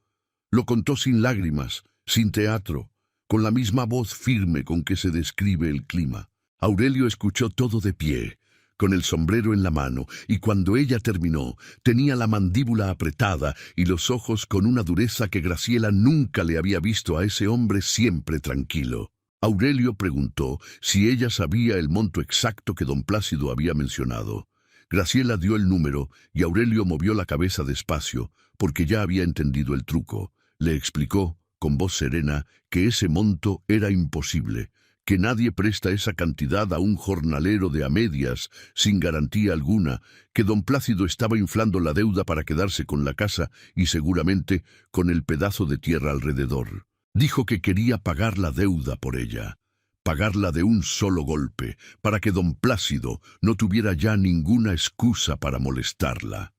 Speaker 1: Lo contó sin lágrimas, sin teatro, con la misma voz firme con que se describe el clima. Aurelio escuchó todo de pie, con el sombrero en la mano, y cuando ella terminó, tenía la mandíbula apretada y los ojos con una dureza que Graciela nunca le había visto a ese hombre siempre tranquilo. Aurelio preguntó si ella sabía el monto exacto que don Plácido había mencionado. Graciela dio el número y Aurelio movió la cabeza despacio, porque ya había entendido el truco. Le explicó, con voz serena, que ese monto era imposible, que nadie presta esa cantidad a un jornalero de a medias, sin garantía alguna, que don Plácido estaba inflando la deuda para quedarse con la casa y seguramente con el pedazo de tierra alrededor. Dijo que quería pagar la deuda por ella, pagarla de un solo golpe, para que don Plácido no tuviera ya ninguna excusa para molestarla.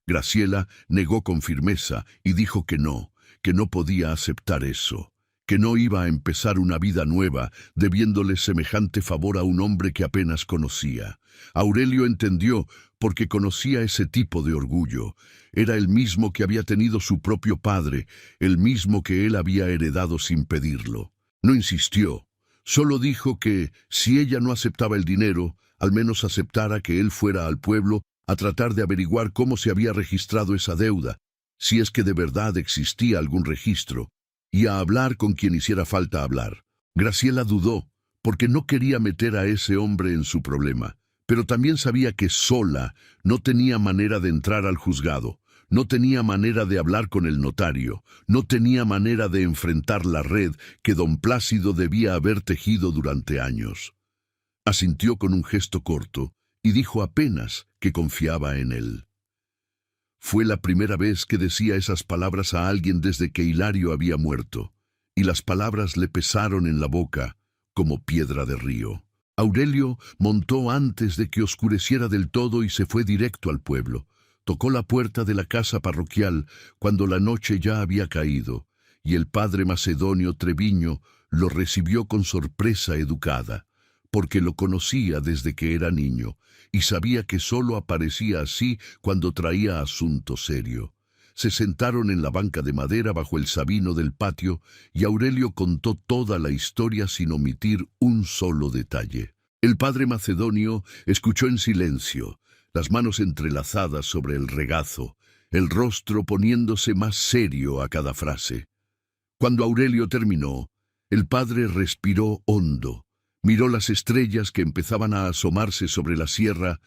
Speaker 1: Graciela negó con firmeza y dijo que no podía aceptar eso, que no iba a empezar una vida nueva debiéndole semejante favor a un hombre que apenas conocía. Aurelio entendió, porque conocía ese tipo de orgullo. Era el mismo que había tenido su propio padre, el mismo que él había heredado sin pedirlo. No insistió, solo dijo que, si ella no aceptaba el dinero, al menos aceptara que él fuera al pueblo a tratar de averiguar cómo se había registrado esa deuda, si es que de verdad existía algún registro, y a hablar con quien hiciera falta hablar. Graciela dudó, porque no quería meter a ese hombre en su problema, pero también sabía que sola no tenía manera de entrar al juzgado, no tenía manera de hablar con el notario, no tenía manera de enfrentar la red que don Plácido debía haber tejido durante años. Asintió con un gesto corto y dijo apenas que confiaba en él. Fue la primera vez que decía esas palabras a alguien desde que Hilario había muerto, y las palabras le pesaron en la boca como piedra de río. Aurelio montó antes de que oscureciera del todo y se fue directo al pueblo. Tocó la puerta de la casa parroquial cuando la noche ya había caído, y el padre Macedonio Treviño lo recibió con sorpresa educada, porque lo conocía desde que era niño, y sabía que solo aparecía así cuando traía asunto serio. Se sentaron en la banca de madera bajo el sabino del patio y Aurelio contó toda la historia sin omitir un solo detalle. El padre Macedonio escuchó en silencio, las manos entrelazadas sobre el regazo, el rostro poniéndose más serio a cada frase. Cuando Aurelio terminó, el padre respiró hondo, miró las estrellas que empezaban a asomarse sobre la sierra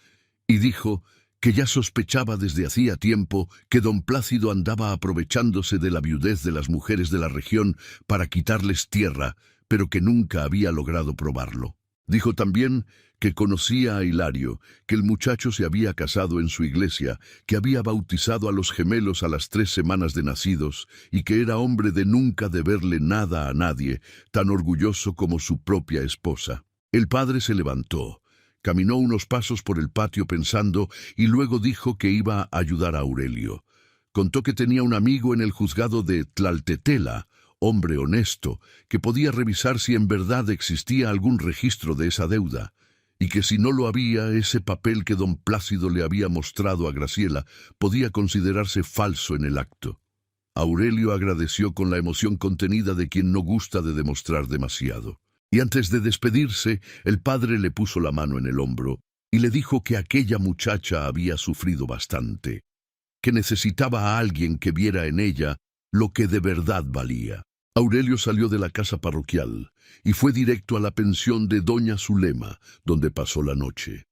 Speaker 1: y dijo que ya sospechaba desde hacía tiempo que don Plácido andaba aprovechándose de la viudez de las mujeres de la región para quitarles tierra, pero que nunca había logrado probarlo. Dijo también que conocía a Hilario, que el muchacho se había casado en su iglesia, que había bautizado a los gemelos a las 3 semanas de nacidos, y que era hombre de nunca deberle nada a nadie, tan orgulloso como su propia esposa. El padre se levantó, caminó unos pasos por el patio pensando, y luego dijo que iba a ayudar a Aurelio. Contó que tenía un amigo en el juzgado de Tlaltetela, hombre honesto, que podía revisar si en verdad existía algún registro de esa deuda, y que si no lo había, ese papel que don Plácido le había mostrado a Graciela podía considerarse falso en el acto. Aurelio agradeció con la emoción contenida de quien no gusta de demostrar demasiado. Y antes de despedirse, el padre le puso la mano en el hombro y le dijo que aquella muchacha había sufrido bastante, que necesitaba a alguien que viera en ella lo que de verdad valía. Aurelio salió de la casa parroquial y fue directo a la pensión de doña Zulema, donde pasó la noche.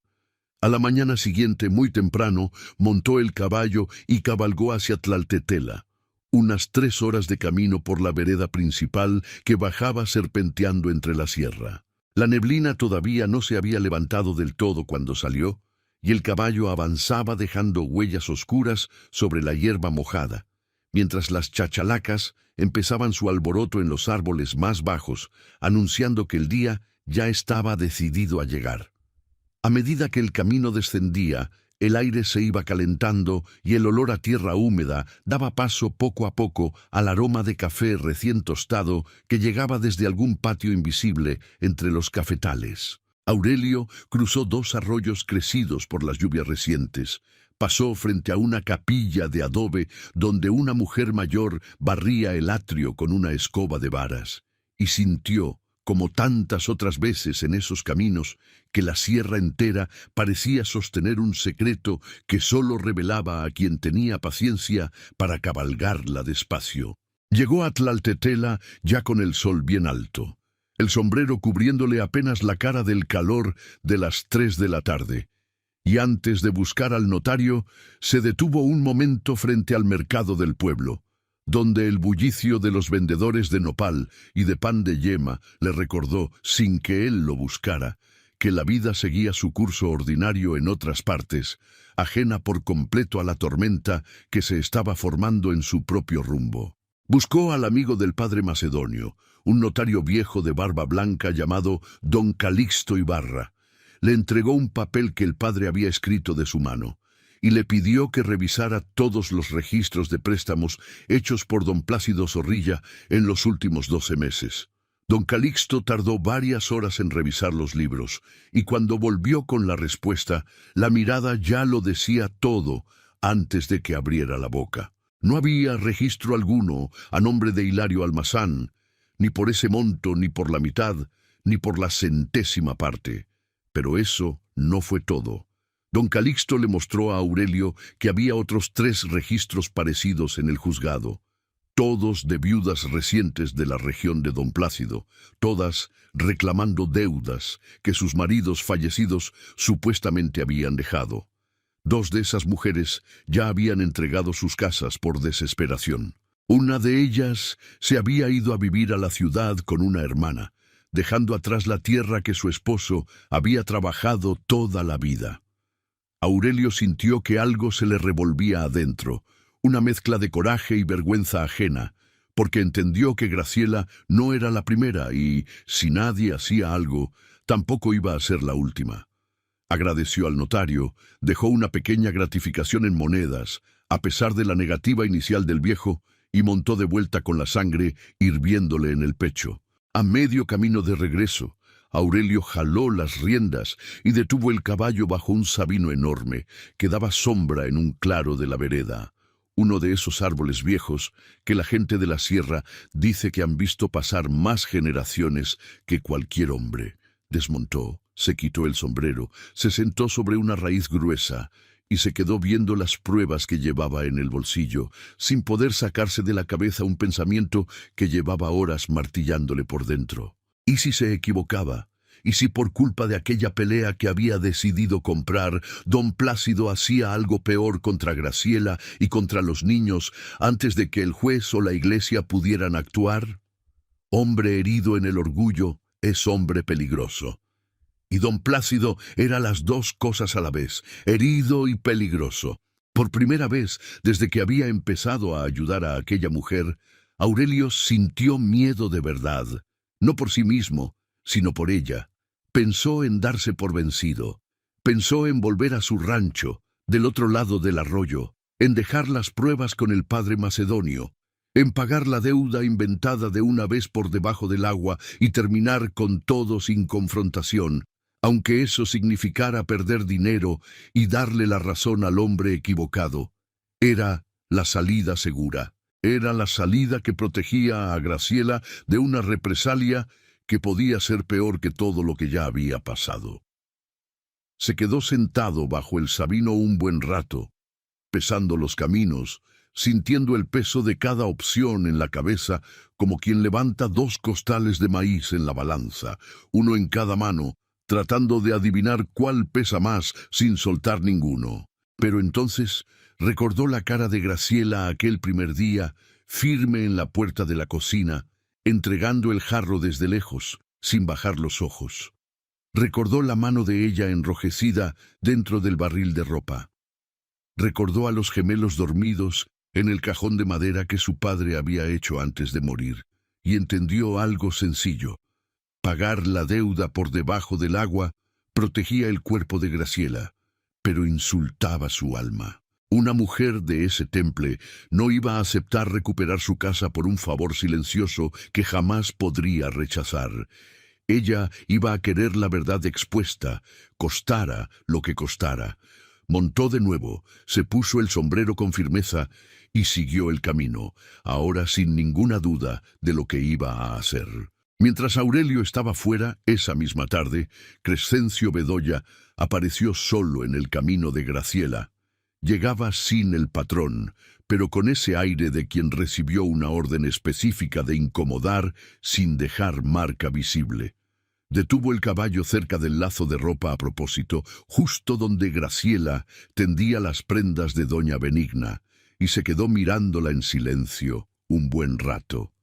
Speaker 1: A la mañana siguiente, muy temprano, montó el caballo y cabalgó hacia Tlaltetela, unas 3 horas de camino por la vereda principal que bajaba serpenteando entre la sierra. La neblina todavía no se había levantado del todo cuando salió, y el caballo avanzaba dejando huellas oscuras sobre la hierba mojada, mientras las chachalacas empezaban su alboroto en los árboles más bajos, anunciando que el día ya estaba decidido a llegar. A medida que el camino descendía, el aire se iba calentando y el olor a tierra húmeda daba paso poco a poco al aroma de café recién tostado que llegaba desde algún patio invisible entre los cafetales. Aurelio cruzó 2 arroyos crecidos por las lluvias recientes. Pasó frente a una capilla de adobe donde una mujer mayor barría el atrio con una escoba de varas, y sintió, como tantas otras veces en esos caminos, que la sierra entera parecía sostener un secreto que sólo revelaba a quien tenía paciencia para cabalgarla despacio. Llegó a Tlaltetela ya con el sol bien alto, el sombrero cubriéndole apenas la cara del calor de las 3 de la tarde. Y antes de buscar al notario, se detuvo un momento frente al mercado del pueblo, donde el bullicio de los vendedores de nopal y de pan de yema le recordó, sin que él lo buscara, que la vida seguía su curso ordinario en otras partes, ajena por completo a la tormenta que se estaba formando en su propio rumbo. Buscó al amigo del padre Macedonio, un notario viejo de barba blanca llamado don Calixto Ibarra. Le entregó un papel que el padre había escrito de su mano, y le pidió que revisara todos los registros de préstamos hechos por don Plácido Zorrilla en los últimos 12 meses. Don Calixto tardó varias horas en revisar los libros, y cuando volvió con la respuesta, la mirada ya lo decía todo antes de que abriera la boca. No había registro alguno a nombre de Hilario Almazán, ni por ese monto, ni por la mitad, ni por la 100ª parte. Pero eso no fue todo. Don Calixto le mostró a Aurelio que había otros 3 registros parecidos en el juzgado, todos de viudas recientes de la región de don Plácido, todas reclamando deudas que sus maridos fallecidos supuestamente habían dejado. 2 de esas mujeres ya habían entregado sus casas por desesperación. Una de ellas se había ido a vivir a la ciudad con una hermana, dejando atrás la tierra que su esposo había trabajado toda la vida. Aurelio sintió que algo se le revolvía adentro, una mezcla de coraje y vergüenza ajena, porque entendió que Graciela no era la primera y, si nadie hacía algo, tampoco iba a ser la última. Agradeció al notario, dejó una pequeña gratificación en monedas, a pesar de la negativa inicial del viejo, y montó de vuelta con la sangre hirviéndole en el pecho. A medio camino de regreso, Aurelio jaló las riendas y detuvo el caballo bajo un sabino enorme que daba sombra en un claro de la vereda, uno de esos árboles viejos que la gente de la sierra dice que han visto pasar más generaciones que cualquier hombre. Desmontó, se quitó el sombrero, se sentó sobre una raíz gruesa y se quedó viendo las pruebas que llevaba en el bolsillo, sin poder sacarse de la cabeza un pensamiento que llevaba horas martillándole por dentro. ¿Y si se equivocaba? Y si por culpa de aquella pelea que había decidido comprar, don Plácido hacía algo peor contra Graciela y contra los niños antes de que el juez o la iglesia pudieran actuar. Hombre herido en el orgullo es hombre peligroso. Y don Plácido era las dos cosas a la vez, herido y peligroso. Por primera vez, desde que había empezado a ayudar a aquella mujer, Aurelio sintió miedo de verdad, no por sí mismo, sino por ella. Pensó en darse por vencido. Pensó en volver a su rancho, del otro lado del arroyo, en dejar las pruebas con el padre macedonio, en pagar la deuda inventada de una vez por debajo del agua y terminar con todo sin confrontación, aunque eso significara perder dinero y darle la razón al hombre equivocado. Era la salida segura. Era la salida que protegía a Graciela de una represalia que podía ser peor que todo lo que ya había pasado. Se quedó sentado bajo el sabino un buen rato, pesando los caminos, sintiendo el peso de cada opción en la cabeza, como quien levanta dos costales de maíz en la balanza, uno en cada mano, tratando de adivinar cuál pesa más sin soltar ninguno. Pero entonces recordó la cara de Graciela aquel primer día, firme en la puerta de la cocina, entregando el jarro desde lejos, sin bajar los ojos. Recordó la mano de ella enrojecida dentro del barril de ropa. Recordó a los gemelos dormidos en el cajón de madera que su padre había hecho antes de morir, y entendió algo sencillo. Pagar la deuda por debajo del agua protegía el cuerpo de Graciela, pero insultaba su alma. Una mujer de ese temple no iba a aceptar recuperar su casa por un favor silencioso que jamás podría rechazar. Ella iba a querer la verdad expuesta, costara lo que costara. Montó de nuevo, se puso el sombrero con firmeza y siguió el camino, ahora sin ninguna duda de lo que iba a hacer. Mientras Aurelio estaba fuera, esa misma tarde, Crescencio Bedoya apareció solo en el camino de Graciela. Llegaba sin el patrón, pero con ese aire de quien recibió una orden específica de incomodar sin dejar marca visible. Detuvo el caballo cerca del lazo de ropa a propósito, justo donde Graciela tendía las prendas de doña Benigna, y se quedó mirándola en silencio un buen rato.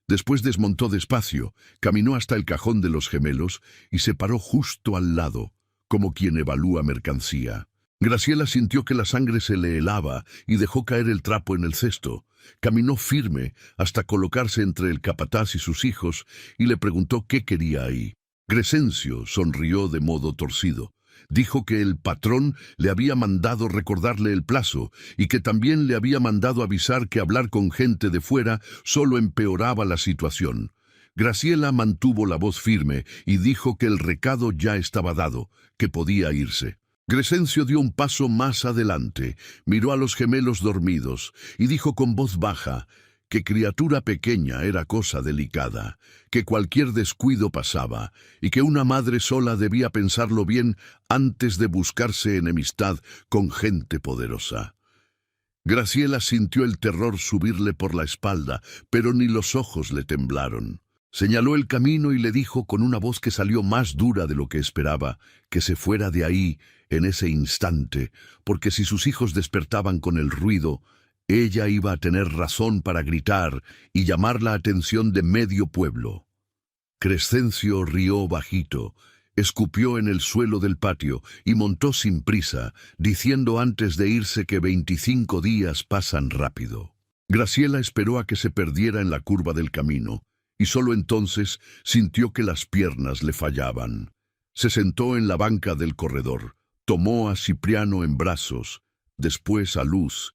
Speaker 1: Después desmontó despacio, caminó hasta el cajón de los gemelos y se paró justo al lado, como quien evalúa mercancía. Graciela sintió que la sangre se le helaba y dejó caer el trapo en el cesto. Caminó firme hasta colocarse entre el capataz y sus hijos y le preguntó qué quería ahí. Crescencio sonrió de modo torcido. Dijo que el patrón le había mandado recordarle el plazo y que también le había mandado avisar que hablar con gente de fuera solo empeoraba la situación. Graciela mantuvo la voz firme y dijo que el recado ya estaba dado, que podía irse. Crescencio dio un paso más adelante, miró a los gemelos dormidos y dijo con voz baja que criatura pequeña era cosa delicada, que cualquier descuido pasaba y que una madre sola debía pensarlo bien antes de buscarse enemistad con gente poderosa. Graciela sintió el terror subirle por la espalda, pero ni los ojos le temblaron. Señaló el camino y le dijo con una voz que salió más dura de lo que esperaba, que se fuera de ahí en ese instante, porque si sus hijos despertaban con el ruido, ella iba a tener razón para gritar y llamar la atención de medio pueblo. Crescencio rió bajito, escupió en el suelo del patio y montó sin prisa, diciendo antes de irse que 25 días pasan rápido. Graciela esperó a que se perdiera en la curva del camino, y solo entonces sintió que las piernas le fallaban. Se sentó en la banca del corredor, tomó a Cipriano en brazos, después a Luz,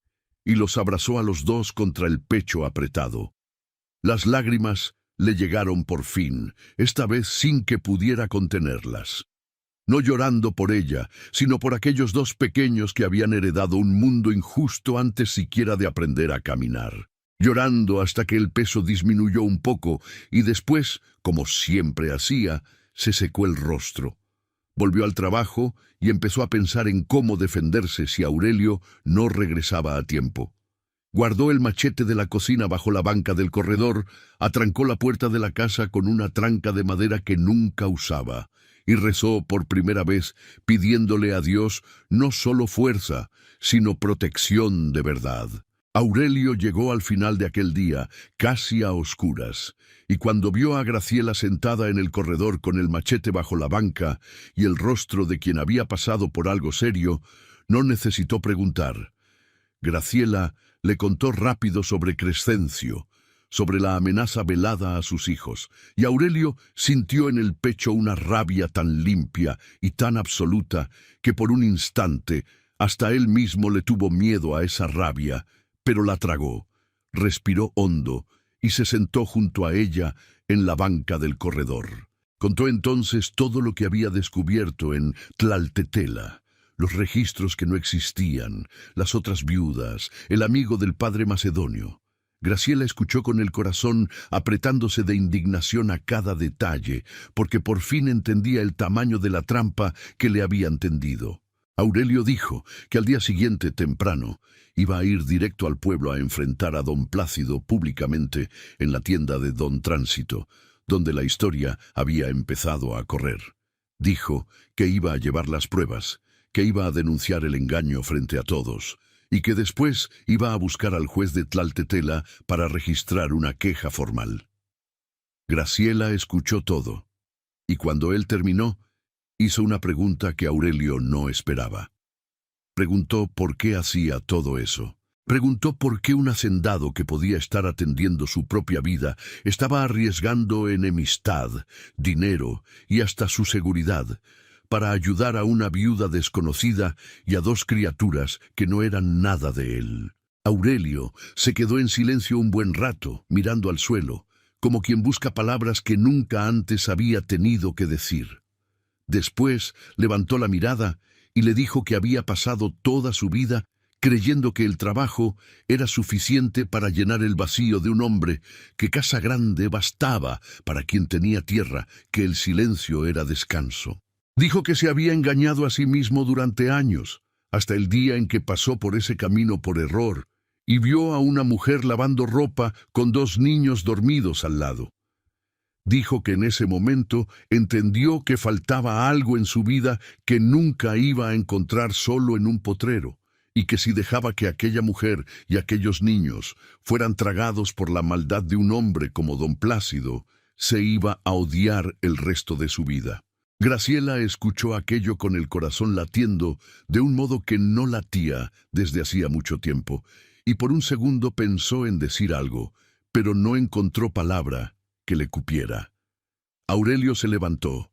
Speaker 1: y los abrazó a los dos contra el pecho apretado. Las lágrimas le llegaron por fin, esta vez sin que pudiera contenerlas. No llorando por ella, sino por aquellos dos pequeños que habían heredado un mundo injusto antes siquiera de aprender a caminar. Llorando hasta que el peso disminuyó un poco y después, como siempre hacía, se secó el rostro. Volvió al trabajo y empezó a pensar en cómo defenderse si Aurelio no regresaba a tiempo. Guardó el machete de la cocina bajo la banca del corredor, atrancó la puerta de la casa con una tranca de madera que nunca usaba, y rezó por primera vez pidiéndole a Dios no solo fuerza, sino protección de verdad. Aurelio llegó al final de aquel día, casi a oscuras, y cuando vio a Graciela sentada en el corredor con el machete bajo la banca y el rostro de quien había pasado por algo serio, no necesitó preguntar. Graciela le contó rápido sobre Crescencio, sobre la amenaza velada a sus hijos, y Aurelio sintió en el pecho una rabia tan limpia y tan absoluta que por un instante hasta él mismo le tuvo miedo a esa rabia, pero la tragó, respiró hondo y se sentó junto a ella en la banca del corredor. Contó entonces todo lo que había descubierto en Tlaltetela, los registros que no existían, las otras viudas, el amigo del padre macedonio. Graciela escuchó con el corazón apretándose de indignación a cada detalle, porque por fin entendía el tamaño de la trampa que le habían tendido. Aurelio dijo que al día siguiente, temprano, iba a ir directo al pueblo a enfrentar a don Plácido públicamente en la tienda de don Tránsito, donde la historia había empezado a correr. Dijo que iba a llevar las pruebas, que iba a denunciar el engaño frente a todos, y que después iba a buscar al juez de Tlaltetela para registrar una queja formal. Graciela escuchó todo, y cuando él terminó, hizo una pregunta que Aurelio no esperaba. Preguntó por qué hacía todo eso. Preguntó por qué un hacendado que podía estar atendiendo su propia vida estaba arriesgando enemistad, dinero y hasta su seguridad para ayudar a una viuda desconocida y a dos criaturas que no eran nada de él. Aurelio se quedó en silencio un buen rato, mirando al suelo, como quien busca palabras que nunca antes había tenido que decir. Después levantó la mirada y le dijo que había pasado toda su vida creyendo que el trabajo era suficiente para llenar el vacío de un hombre, que casa grande bastaba para quien tenía tierra, que el silencio era descanso. Dijo que se había engañado a sí mismo durante años, hasta el día en que pasó por ese camino por error y vio a una mujer lavando ropa con dos niños dormidos al lado. Dijo que en ese momento entendió que faltaba algo en su vida que nunca iba a encontrar solo en un potrero, y que si dejaba que aquella mujer y aquellos niños fueran tragados por la maldad de un hombre como don Plácido, se iba a odiar el resto de su vida. Graciela escuchó aquello con el corazón latiendo de un modo que no latía desde hacía mucho tiempo, y por un segundo pensó en decir algo, pero no encontró palabra que le cupiera. Aurelio se levantó.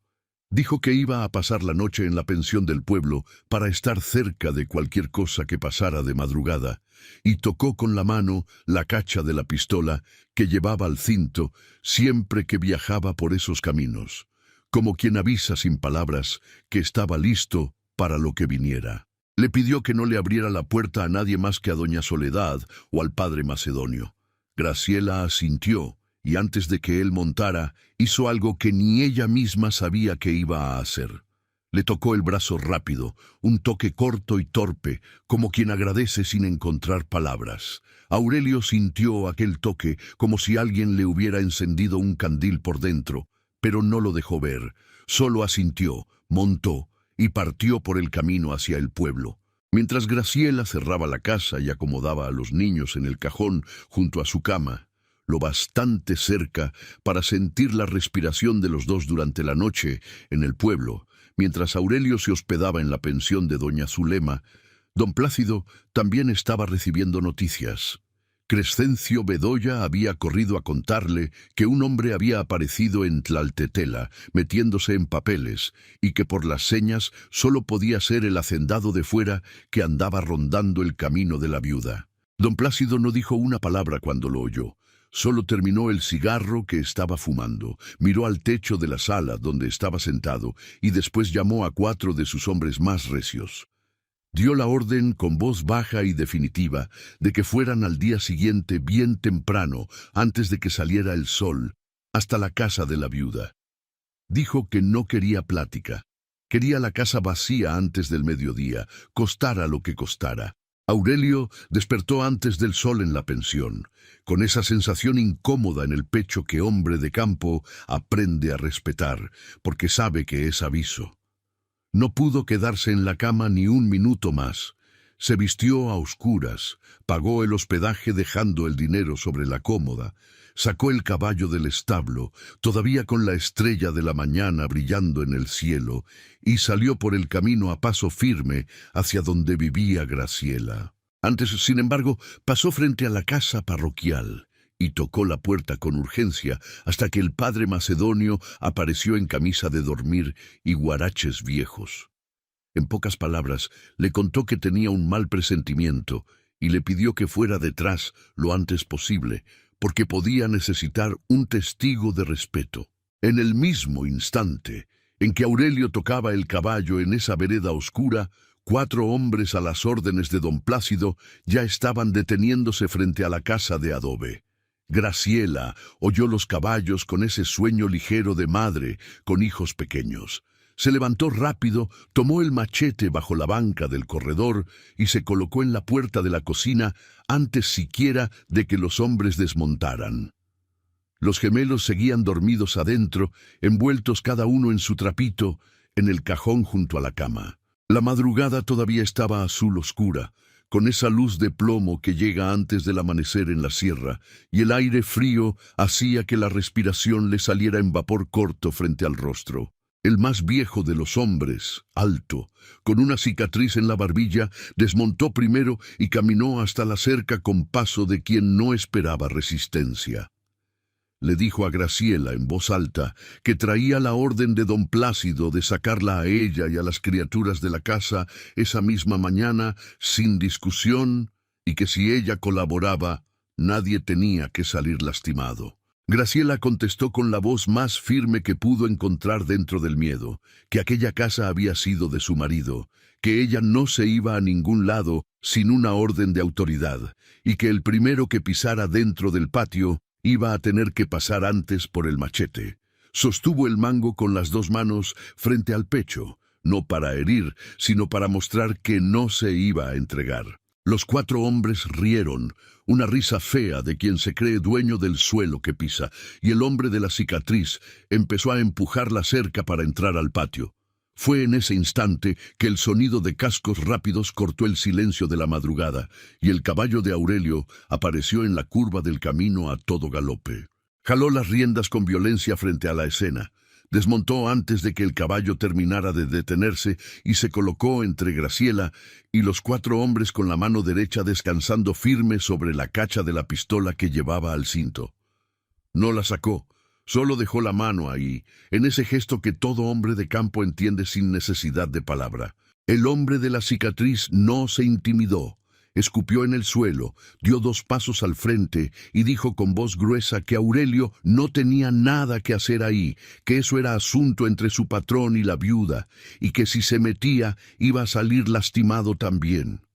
Speaker 1: Dijo que iba a pasar la noche en la pensión del pueblo para estar cerca de cualquier cosa que pasara de madrugada, y tocó con la mano la cacha de la pistola que llevaba al cinto siempre que viajaba por esos caminos, como quien avisa sin palabras que estaba listo para lo que viniera. Le pidió que no le abriera la puerta a nadie más que a doña Soledad o al padre Macedonio. Graciela asintió, y antes de que él montara, hizo algo que ni ella misma sabía que iba a hacer. Le tocó el brazo rápido, un toque corto y torpe, como quien agradece sin encontrar palabras. Aurelio sintió aquel toque como si alguien le hubiera encendido un candil por dentro, pero no lo dejó ver. Solo asintió, montó y partió por el camino hacia el pueblo. Mientras Graciela cerraba la casa y acomodaba a los niños en el cajón junto a su cama, lo bastante cerca para sentir la respiración de los dos durante la noche en el pueblo, mientras Aurelio se hospedaba en la pensión de doña Zulema, don Plácido también estaba recibiendo noticias. Crescencio Bedoya había corrido a contarle que un hombre había aparecido en Tlaltetela, metiéndose en papeles, y que por las señas solo podía ser el hacendado de fuera que andaba rondando el camino de la viuda. Don Plácido no dijo una palabra cuando lo oyó. Solo terminó el cigarro que estaba fumando, miró al techo de la sala donde estaba sentado y después llamó a 4 de sus hombres más recios. Dio la orden con voz baja y definitiva de que fueran al día siguiente bien temprano, antes de que saliera el sol, hasta la casa de la viuda. Dijo que no quería plática. Quería la casa vacía antes del mediodía, costara lo que costara. Aurelio despertó antes del sol en la pensión, con esa sensación incómoda en el pecho que hombre de campo aprende a respetar, porque sabe que es aviso. No pudo quedarse en la cama ni un minuto más. Se vistió a oscuras, pagó el hospedaje dejando el dinero sobre la cómoda, sacó el caballo del establo, todavía con la estrella de la mañana brillando en el cielo, y salió por el camino a paso firme hacia donde vivía Graciela. Antes, sin embargo, pasó frente a la casa parroquial y tocó la puerta con urgencia hasta que el padre macedonio apareció en camisa de dormir y guaraches viejos. En pocas palabras, le contó que tenía un mal presentimiento y le pidió que fuera detrás lo antes posible, porque podía necesitar un testigo de respeto. En el mismo instante en que Aurelio tocaba el caballo en esa vereda oscura, 4 hombres a las órdenes de don Plácido ya estaban deteniéndose frente a la casa de adobe. Graciela oyó los caballos con ese sueño ligero de madre con hijos pequeños. Se levantó rápido, tomó el machete bajo la banca del corredor y se colocó en la puerta de la cocina antes siquiera de que los hombres desmontaran. Los gemelos seguían dormidos adentro, envueltos cada uno en su trapito, en el cajón junto a la cama. La madrugada todavía estaba azul oscura, con esa luz de plomo que llega antes del amanecer en la sierra, y el aire frío hacía que la respiración le saliera en vapor corto frente al rostro. El más viejo de los hombres, alto, con una cicatriz en la barbilla, desmontó primero y caminó hasta la cerca con paso de quien no esperaba resistencia. Le dijo a Graciela en voz alta que traía la orden de don Plácido de sacarla a ella y a las criaturas de la casa esa misma mañana sin discusión y que si ella colaboraba, nadie tenía que salir lastimado. Graciela contestó con la voz más firme que pudo encontrar dentro del miedo, que aquella casa había sido de su marido, que ella no se iba a ningún lado sin una orden de autoridad, y que el primero que pisara dentro del patio iba a tener que pasar antes por el machete. Sostuvo el mango con las 2 manos frente al pecho, no para herir, sino para mostrar que no se iba a entregar. Los 4 hombres rieron, una risa fea de quien se cree dueño del suelo que pisa, y el hombre de la cicatriz empezó a empujar la cerca para entrar al patio. Fue en ese instante que el sonido de cascos rápidos cortó el silencio de la madrugada, y el caballo de Aurelio apareció en la curva del camino a todo galope. Jaló las riendas con violencia frente a la escena. Desmontó antes de que el caballo terminara de detenerse y se colocó entre Graciela y los 4 hombres con la mano derecha descansando firme sobre la cacha de la pistola que llevaba al cinto. No la sacó, solo dejó la mano ahí, en ese gesto que todo hombre de campo entiende sin necesidad de palabra. El hombre de la cicatriz no se intimidó. Escupió en el suelo, dio 2 pasos al frente y dijo con voz gruesa que Aurelio no tenía nada que hacer ahí, que eso era asunto entre su patrón y la viuda, y que si se metía iba a salir lastimado también.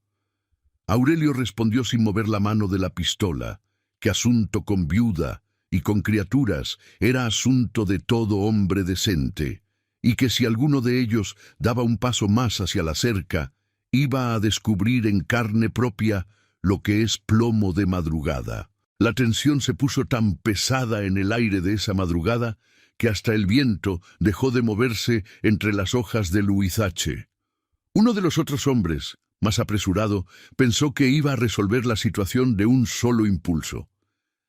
Speaker 1: Aurelio respondió sin mover la mano de la pistola, que asunto con viuda y con criaturas era asunto de todo hombre decente, y que si alguno de ellos daba un paso más hacia la cerca, iba a descubrir en carne propia lo que es plomo de madrugada. La tensión se puso tan pesada en el aire de esa madrugada que hasta el viento dejó de moverse entre las hojas del huizache. Uno de los otros hombres, más apresurado, pensó que iba a resolver la situación de un solo impulso.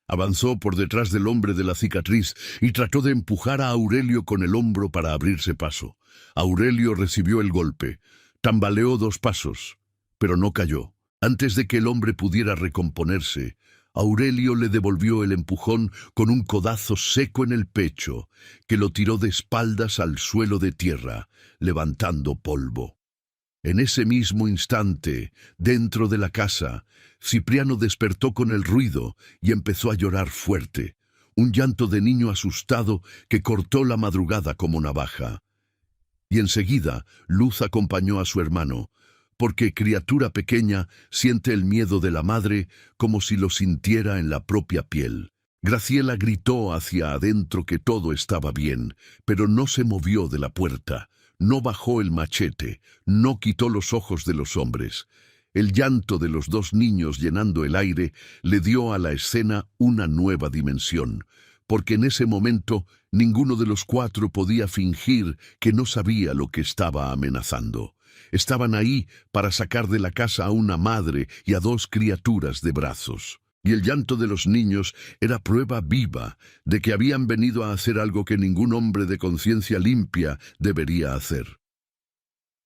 Speaker 1: Avanzó por detrás del hombre de la cicatriz y trató de empujar a Aurelio con el hombro para abrirse paso. Aurelio recibió el golpe. Tambaleó 2 pasos, pero no cayó. Antes de que el hombre pudiera recomponerse, Aurelio le devolvió el empujón con un codazo seco en el pecho, que lo tiró de espaldas al suelo de tierra, levantando polvo. En ese mismo instante, dentro de la casa, Cipriano despertó con el ruido y empezó a llorar fuerte, un llanto de niño asustado que cortó la madrugada como navaja. Y enseguida Luz acompañó a su hermano, porque criatura pequeña siente el miedo de la madre como si lo sintiera en la propia piel. Graciela gritó hacia adentro que todo estaba bien, pero no se movió de la puerta, no bajó el machete, no quitó los ojos de los hombres. El llanto de los dos niños llenando el aire le dio a la escena una nueva dimensión, porque en ese momento ninguno de los cuatro podía fingir que no sabía lo que estaba amenazando. Estaban ahí para sacar de la casa a una madre y a dos criaturas de brazos. Y el llanto de los niños era prueba viva de que habían venido a hacer algo que ningún hombre de conciencia limpia debería hacer.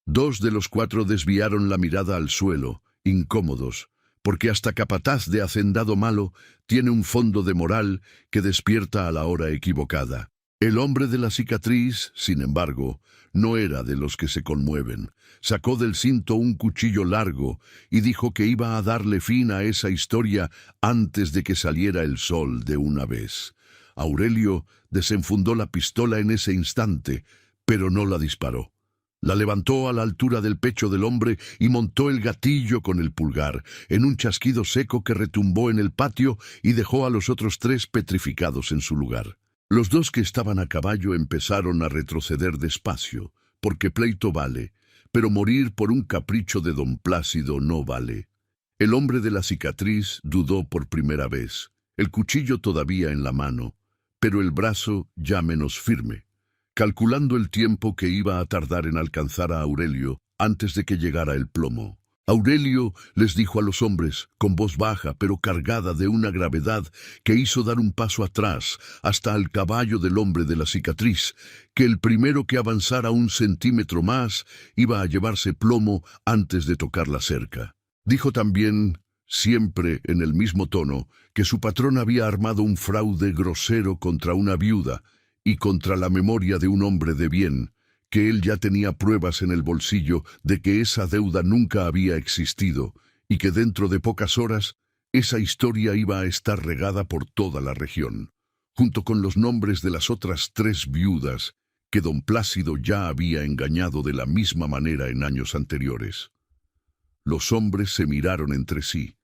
Speaker 1: Dos de los cuatro desviaron la mirada al suelo, incómodos, porque hasta capataz de hacendado malo tiene un fondo de moral que despierta a la hora equivocada. El hombre de la cicatriz, sin embargo, no era de los que se conmueven. Sacó del cinto un cuchillo largo y dijo que iba a darle fin a esa historia antes de que saliera el sol de una vez. Aurelio desenfundó la pistola en ese instante, pero no la disparó. La levantó a la altura del pecho del hombre y montó el gatillo con el pulgar, en un chasquido seco que retumbó en el patio y dejó a los otros tres petrificados en su lugar. Los dos que estaban a caballo empezaron a retroceder despacio, porque pleito vale, pero morir por un capricho de don Plácido no vale. El hombre de la cicatriz dudó por primera vez, el cuchillo todavía en la mano, pero el brazo ya menos firme. Calculando el tiempo que iba a tardar en alcanzar a Aurelio antes de que llegara el plomo, Aurelio les dijo a los hombres, con voz baja pero cargada de una gravedad que hizo dar un paso atrás hasta al caballo del hombre de la cicatriz, que el primero que avanzara 1 centímetro más iba a llevarse plomo antes de tocar la cerca. Dijo también, siempre en el mismo tono, que su patrón había armado un fraude grosero contra una viuda, y contra la memoria de un hombre de bien, que él ya tenía pruebas en el bolsillo de que esa deuda nunca había existido, y que dentro de pocas horas esa historia iba a estar regada por toda la región, junto con los nombres de las otras 3 viudas que don Plácido ya había engañado de la misma manera en años anteriores. Los hombres se miraron entre sí,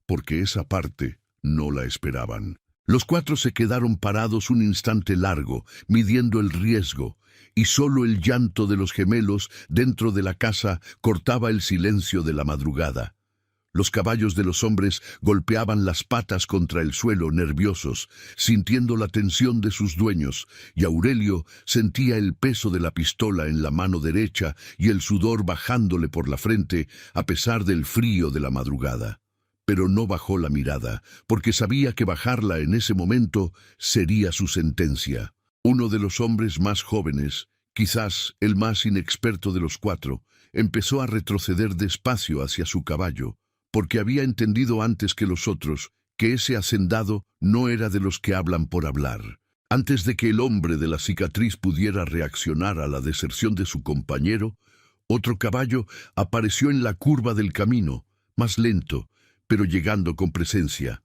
Speaker 1: porque esa parte no la esperaban. Los 4 se quedaron parados un instante largo, midiendo el riesgo, y solo el llanto de los gemelos dentro de la casa cortaba el silencio de la madrugada. Los caballos de los hombres golpeaban las patas contra el suelo nerviosos, sintiendo la tensión de sus dueños, y Aurelio sentía el peso de la pistola en la mano derecha y el sudor bajándole por la frente a pesar del frío de la madrugada. Pero no bajó la mirada, porque sabía que bajarla en ese momento sería su sentencia. Uno de los hombres más jóvenes, quizás el más inexperto de los 4, empezó a retroceder despacio hacia su caballo, porque había entendido antes que los otros que ese hacendado no era de los que hablan por hablar. Antes de que el hombre de la cicatriz pudiera reaccionar a la deserción de su compañero, otro caballo apareció en la curva del camino, más lento, pero llegando con presencia.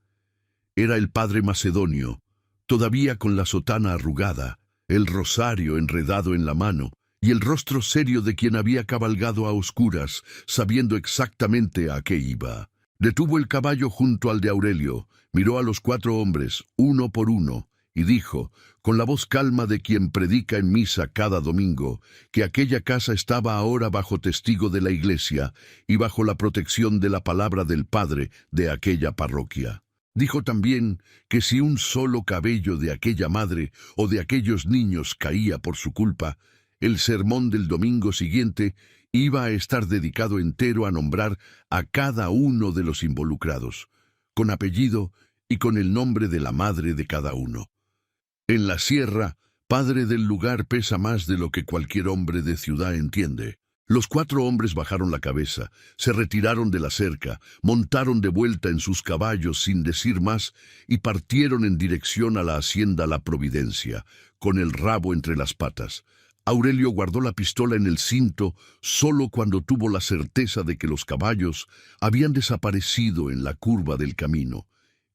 Speaker 1: Era el padre Macedonio, todavía con la sotana arrugada, el rosario enredado en la mano, y el rostro serio de quien había cabalgado a oscuras, sabiendo exactamente a qué iba. Detuvo el caballo junto al de Aurelio, miró a los 4 hombres, uno por uno, y dijo, con la voz calma de quien predica en misa cada domingo, que aquella casa estaba ahora bajo testigo de la iglesia y bajo la protección de la palabra del Padre de aquella parroquia. Dijo también que si un solo cabello de aquella madre o de aquellos niños caía por su culpa, el sermón del domingo siguiente iba a estar dedicado entero a nombrar a cada uno de los involucrados, con apellido y con el nombre de la madre de cada uno. En la sierra, padre del lugar pesa más de lo que cualquier hombre de ciudad entiende. Los 4 hombres bajaron la cabeza, se retiraron de la cerca, montaron de vuelta en sus caballos sin decir más y partieron en dirección a la hacienda La Providencia, con el rabo entre las patas. Aurelio guardó la pistola en el cinto solo cuando tuvo la certeza de que los caballos habían desaparecido en la curva del camino,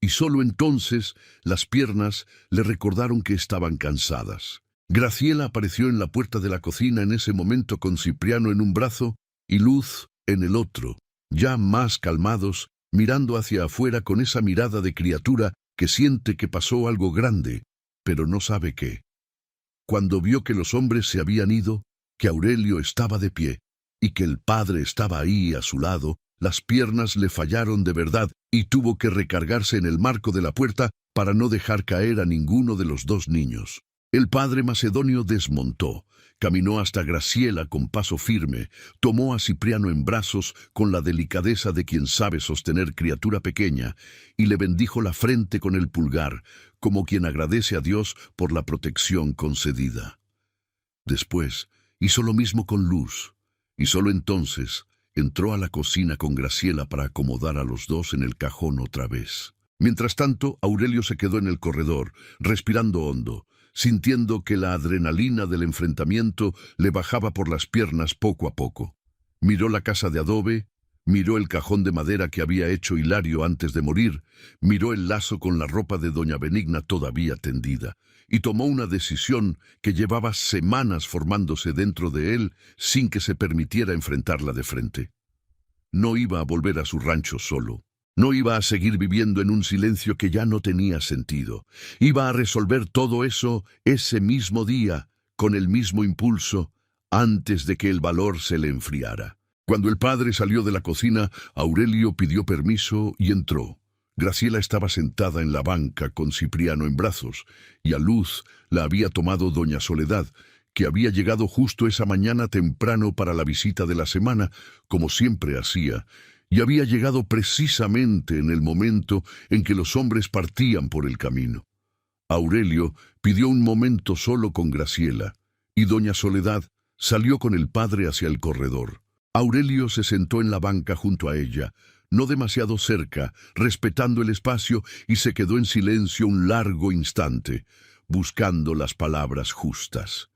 Speaker 1: y solo entonces las piernas le recordaron que estaban cansadas. Graciela apareció en la puerta de la cocina en ese momento con Cipriano en un brazo y Luz en el otro, ya más calmados, mirando hacia afuera con esa mirada de criatura que siente que pasó algo grande, pero no sabe qué. Cuando vio que los hombres se habían ido, que Aurelio estaba de pie y que el padre estaba ahí a su lado, Las piernas le fallaron de verdad y tuvo que recargarse en el marco de la puerta para no dejar caer a ninguno de los dos niños. El padre macedonio desmontó, caminó hasta Graciela con paso firme, tomó a Cipriano en brazos con la delicadeza de quien sabe sostener criatura pequeña y le bendijo la frente con el pulgar, como quien agradece a Dios por la protección concedida. Después hizo lo mismo con Luz, y solo entonces entró a la cocina con Graciela para acomodar a los dos en el cajón otra vez. Mientras tanto, Aurelio se quedó en el corredor, respirando hondo, sintiendo que la adrenalina del enfrentamiento le bajaba por las piernas poco a poco. Miró la casa de adobe, miró el cajón de madera que había hecho Hilario antes de morir, miró el lazo con la ropa de doña Benigna todavía tendida, y tomó una decisión que llevaba semanas formándose dentro de él sin que se permitiera enfrentarla de frente. No iba a volver a su rancho solo. No iba a seguir viviendo en un silencio que ya no tenía sentido. Iba a resolver todo eso ese mismo día, con el mismo impulso, antes de que el valor se le enfriara. Cuando el padre salió de la cocina, Aurelio pidió permiso y entró. Graciela estaba sentada en la banca con Cipriano en brazos, y a Luz la había tomado doña Soledad, que había llegado justo esa mañana temprano para la visita de la semana, como siempre hacía, y había llegado precisamente en el momento en que los hombres partían por el camino. Aurelio pidió un momento solo con Graciela, y doña Soledad salió con el padre hacia el corredor. Aurelio se sentó en la banca junto a ella, no demasiado cerca, respetando el espacio, y se quedó en silencio un largo instante, buscando las palabras justas.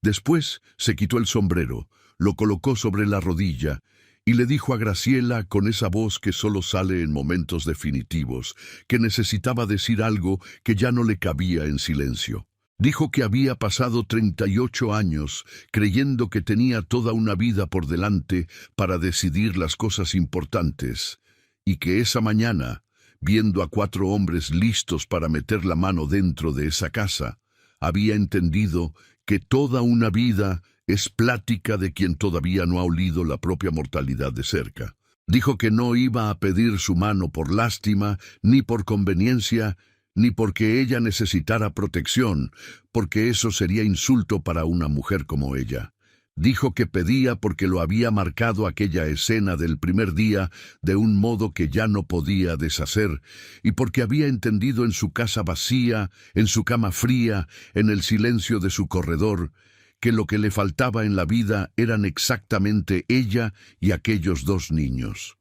Speaker 1: Después se quitó el sombrero, lo colocó sobre la rodilla, y le dijo a Graciela con esa voz que solo sale en momentos definitivos, que necesitaba decir algo que ya no le cabía en silencio. Dijo que había pasado 38 años creyendo que tenía toda una vida por delante para decidir las cosas importantes, y que esa mañana, viendo a 4 hombres listos para meter la mano dentro de esa casa, había entendido que toda una vida es plática de quien todavía no ha olido la propia mortalidad de cerca. Dijo que no iba a pedir su mano por lástima, ni por conveniencia, ni porque ella necesitara protección, porque eso sería insulto para una mujer como ella. Dijo que pedía porque lo había marcado aquella escena del primer día de un modo que ya no podía deshacer, y porque había entendido en su casa vacía, en su cama fría, en el silencio de su corredor, que lo que le faltaba en la vida eran exactamente ella y aquellos 2 niños.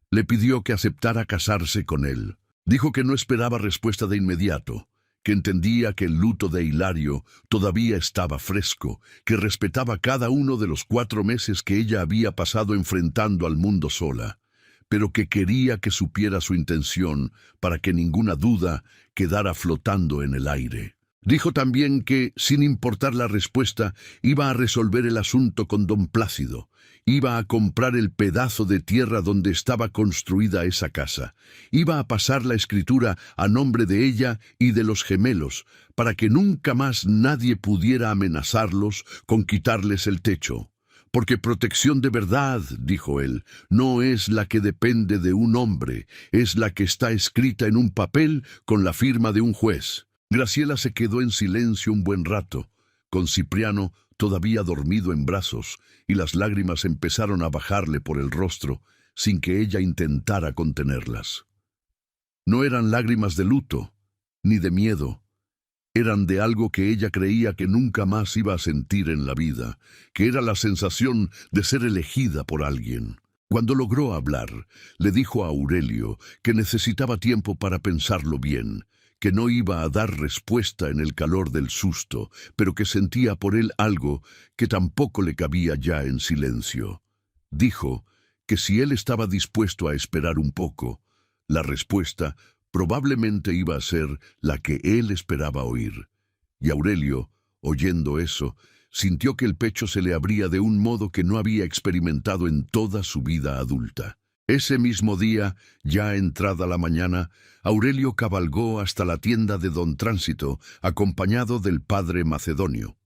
Speaker 1: Le pidió que aceptara casarse con él. Dijo que no esperaba respuesta de inmediato, que entendía que el luto de Hilario todavía estaba fresco, que respetaba cada uno de los 4 meses que ella había pasado enfrentando al mundo sola, pero que quería que supiera su intención para que ninguna duda quedara flotando en el aire. Dijo también que, sin importar la respuesta, iba a resolver el asunto con don Plácido. Iba a comprar el pedazo de tierra donde estaba construida esa casa. Iba a pasar la escritura a nombre de ella y de los gemelos, para que nunca más nadie pudiera amenazarlos con quitarles el techo. Porque protección de verdad, dijo él, no es la que depende de un hombre, es la que está escrita en un papel con la firma de un juez. Graciela se quedó en silencio un buen rato, con Cipriano todavía dormido en brazos, y las lágrimas empezaron a bajarle por el rostro, sin que ella intentara contenerlas. No eran lágrimas de luto, ni de miedo. Eran de algo que ella creía que nunca más iba a sentir en la vida, que era la sensación de ser elegida por alguien. Cuando logró hablar, le dijo a Aurelio que necesitaba tiempo para pensarlo bien, que no iba a dar respuesta en el calor del susto, pero que sentía por él algo que tampoco le cabía ya en silencio. Dijo que si él estaba dispuesto a esperar un poco, la respuesta probablemente iba a ser la que él esperaba oír. Y Aurelio, oyendo eso, sintió que el pecho se le abría de un modo que no había experimentado en toda su vida adulta. Ese mismo día, ya entrada la mañana, Aurelio cabalgó hasta la tienda de don Tránsito, acompañado del padre macedonio.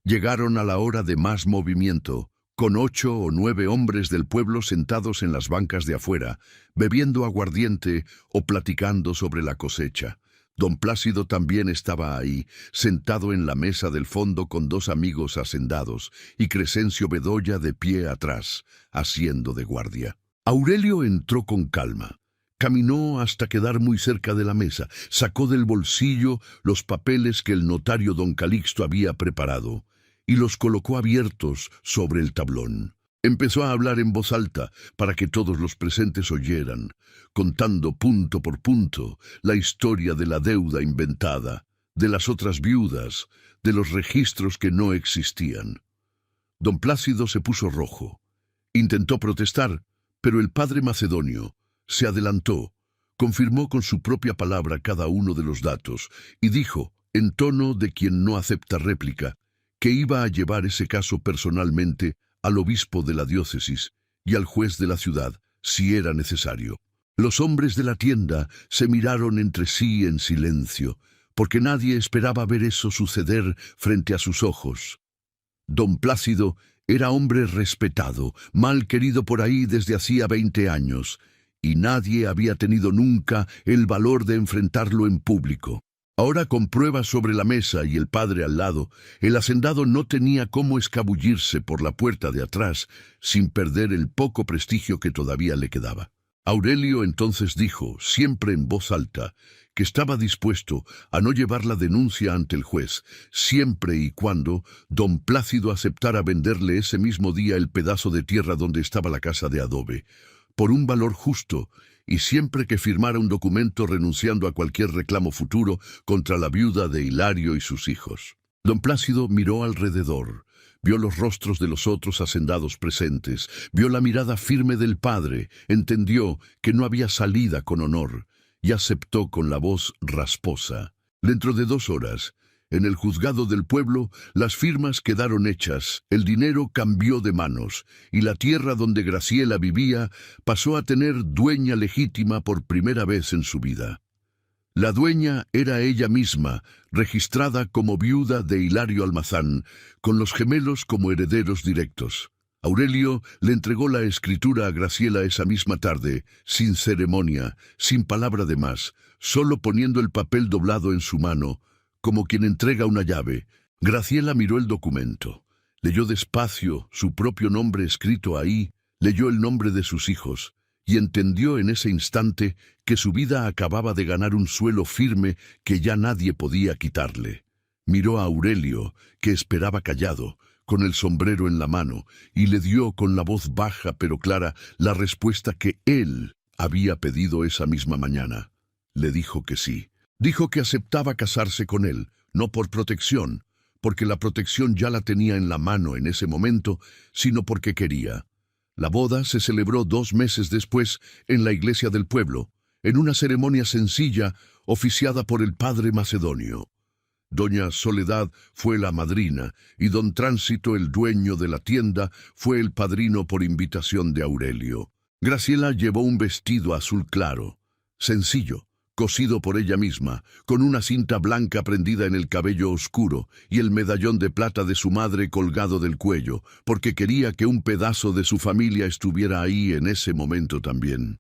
Speaker 1: Llegaron a la hora de más movimiento, con 8 o 9 hombres del pueblo sentados en las bancas de afuera, bebiendo aguardiente o platicando sobre la cosecha. Don Plácido también estaba ahí, sentado en la mesa del fondo con 2 amigos hacendados, y Crescencio Bedoya de pie atrás, haciendo de guardia. Aurelio entró con calma. Caminó hasta quedar muy cerca de la mesa, sacó del bolsillo los papeles que el notario don Calixto había preparado, y los colocó abiertos sobre el tablón. Empezó a hablar en voz alta para que todos los presentes oyeran, contando punto por punto la historia de la deuda inventada, de las otras viudas, de los registros que no existían. Don Plácido se puso rojo. Intentó protestar, pero el padre macedonio se adelantó, confirmó con su propia palabra cada uno de los datos y dijo, en tono de quien no acepta réplica, que iba a llevar ese caso personalmente al obispo de la diócesis y al juez de la ciudad, si era necesario. Los hombres de la tienda se miraron entre sí en silencio, porque nadie esperaba ver eso suceder frente a sus ojos. Don Plácido era hombre respetado, mal querido por ahí desde hacía 20 años, y nadie había tenido nunca el valor de enfrentarlo en público. Ahora, con pruebas sobre la mesa y el padre al lado, el hacendado no tenía cómo escabullirse por la puerta de atrás sin perder el poco prestigio que todavía le quedaba. Aurelio entonces dijo, siempre en voz alta, que estaba dispuesto a no llevar la denuncia ante el juez, siempre y cuando don Plácido aceptara venderle ese mismo día el pedazo de tierra donde estaba la casa de adobe, por un valor justo, y siempre que firmara un documento renunciando a cualquier reclamo futuro contra la viuda de Hilario y sus hijos. Don Plácido miró alrededor, vio los rostros de los otros hacendados presentes, vio la mirada firme del padre, entendió que no había salida con honor, y aceptó con la voz rasposa. Dentro de 2 horas, en el juzgado del pueblo, las firmas quedaron hechas, el dinero cambió de manos, y la tierra donde Graciela vivía pasó a tener dueña legítima por primera vez en su vida. La dueña era ella misma, registrada como viuda de Hilario Almazán, con los gemelos como herederos directos. Aurelio le entregó la escritura a Graciela esa misma tarde, sin ceremonia, sin palabra de más, solo poniendo el papel doblado en su mano, como quien entrega una llave. Graciela miró el documento, leyó despacio su propio nombre escrito ahí, leyó el nombre de sus hijos, y entendió en ese instante que su vida acababa de ganar un suelo firme que ya nadie podía quitarle. Miró a Aurelio, que esperaba callado, con el sombrero en la mano, y le dio con la voz baja pero clara la respuesta que él había pedido esa misma mañana. Le dijo que sí. Dijo que aceptaba casarse con él, no por protección, porque la protección ya la tenía en la mano en ese momento, sino porque quería. La boda se celebró 2 meses después en la iglesia del pueblo, en una ceremonia sencilla oficiada por el padre macedonio. Doña Soledad fue la madrina y don Tránsito, el dueño de la tienda, fue el padrino por invitación de Aurelio. Graciela llevó un vestido azul claro, sencillo, cosido por ella misma, con una cinta blanca prendida en el cabello oscuro y el medallón de plata de su madre colgado del cuello, porque quería que un pedazo de su familia estuviera ahí en ese momento también.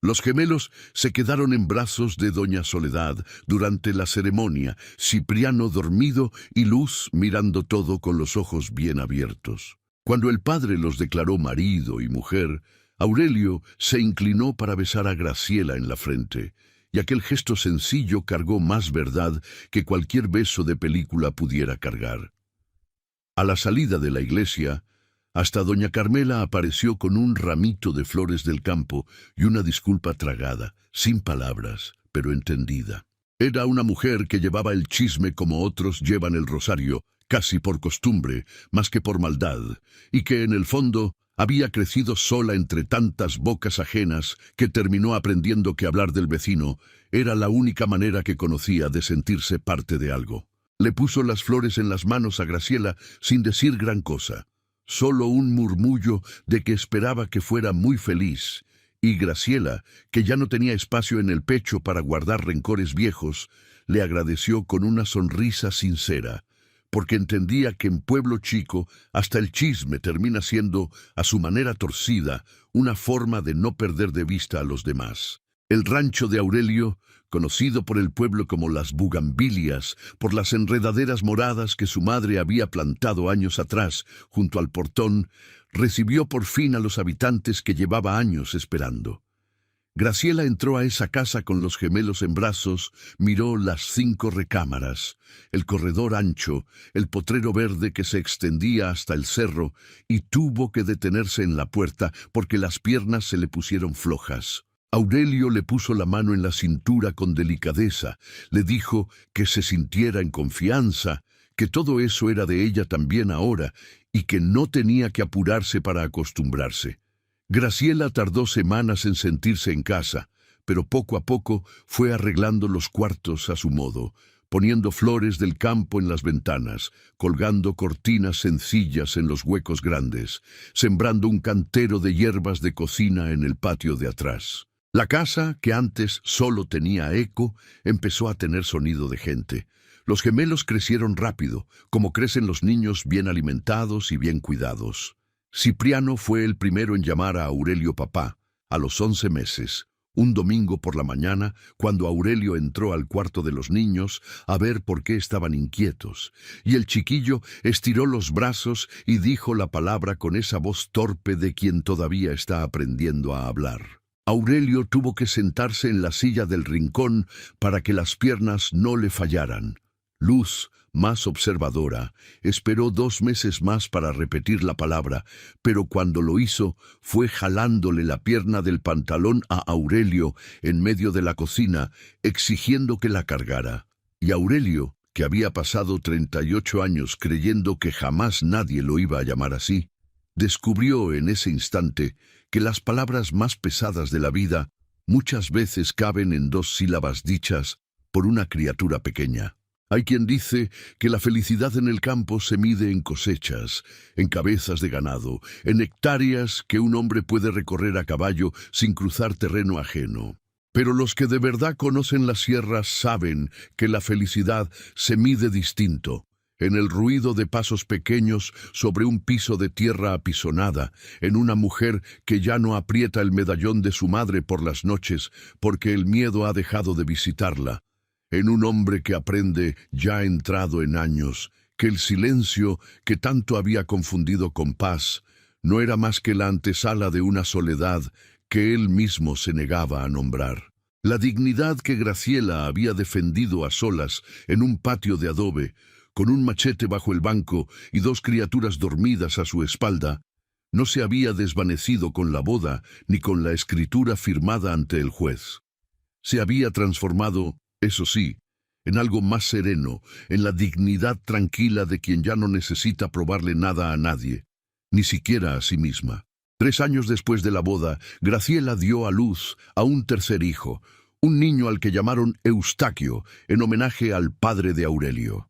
Speaker 1: Los gemelos se quedaron en brazos de doña Soledad durante la ceremonia, Cipriano dormido y Luz mirando todo con los ojos bien abiertos. Cuando el padre los declaró marido y mujer, Aurelio se inclinó para besar a Graciela en la frente, y aquel gesto sencillo cargó más verdad que cualquier beso de película pudiera cargar. A la salida de la iglesia, hasta doña Carmela apareció con un ramito de flores del campo y una disculpa tragada, sin palabras, pero entendida. Era una mujer que llevaba el chisme como otros llevan el rosario, casi por costumbre, más que por maldad, y que en el fondo había crecido sola entre tantas bocas ajenas que terminó aprendiendo que hablar del vecino era la única manera que conocía de sentirse parte de algo. Le puso las flores en las manos a Graciela sin decir gran cosa, solo un murmullo de que esperaba que fuera muy feliz, y Graciela, que ya no tenía espacio en el pecho para guardar rencores viejos, le agradeció con una sonrisa sincera, porque entendía que en pueblo chico hasta el chisme termina siendo, a su manera torcida, una forma de no perder de vista a los demás. El rancho de Aurelio, conocido por el pueblo como las bugambilias, por las enredaderas moradas que su madre había plantado años atrás junto al portón, recibió por fin a los habitantes que llevaba años esperando. Graciela entró a esa casa con los gemelos en brazos, miró las 5 recámaras, el corredor ancho, el potrero verde que se extendía hasta el cerro, y tuvo que detenerse en la puerta porque las piernas se le pusieron flojas. Aurelio le puso la mano en la cintura con delicadeza, le dijo que se sintiera en confianza, que todo eso era de ella también ahora, y que no tenía que apurarse para acostumbrarse. Graciela tardó semanas en sentirse en casa, pero poco a poco fue arreglando los cuartos a su modo, poniendo flores del campo en las ventanas, colgando cortinas sencillas en los huecos grandes, sembrando un cantero de hierbas de cocina en el patio de atrás. La casa, que antes solo tenía eco, empezó a tener sonido de gente. Los gemelos crecieron rápido, como crecen los niños bien alimentados y bien cuidados. Cipriano fue el primero en llamar a Aurelio papá, a los 11 meses, un domingo por la mañana, cuando Aurelio entró al cuarto de los niños a ver por qué estaban inquietos, y el chiquillo estiró los brazos y dijo la palabra con esa voz torpe de quien todavía está aprendiendo a hablar. Aurelio tuvo que sentarse en la silla del rincón para que las piernas no le fallaran. Luz, más observadora, esperó 2 meses más para repetir la palabra, pero cuando lo hizo, fue jalándole la pierna del pantalón a Aurelio en medio de la cocina, exigiendo que la cargara. Y Aurelio, que había pasado 38 años creyendo que jamás nadie lo iba a llamar así, descubrió en ese instante que las palabras más pesadas de la vida muchas veces caben en 2 sílabas dichas por una criatura pequeña. Hay quien dice que la felicidad en el campo se mide en cosechas, en cabezas de ganado, en hectáreas que un hombre puede recorrer a caballo sin cruzar terreno ajeno. Pero los que de verdad conocen las sierras saben que la felicidad se mide distinto, en el ruido de pasos pequeños sobre un piso de tierra apisonada, en una mujer que ya no aprieta el medallón de su madre por las noches porque el miedo ha dejado de visitarla, en un hombre que aprende, ya entrado en años, que el silencio que tanto había confundido con paz no era más que la antesala de una soledad que él mismo se negaba a nombrar. La dignidad que Graciela había defendido a solas en un patio de adobe, con un machete bajo el banco y 2 criaturas dormidas a su espalda, no se había desvanecido con la boda ni con la escritura firmada ante el juez. Se había transformado, eso sí, en algo más sereno, en la dignidad tranquila de quien ya no necesita probarle nada a nadie, ni siquiera a sí misma. 3 años después de la boda, Graciela dio a luz a un tercer hijo, un niño al que llamaron Eustaquio, en homenaje al padre de Aurelio.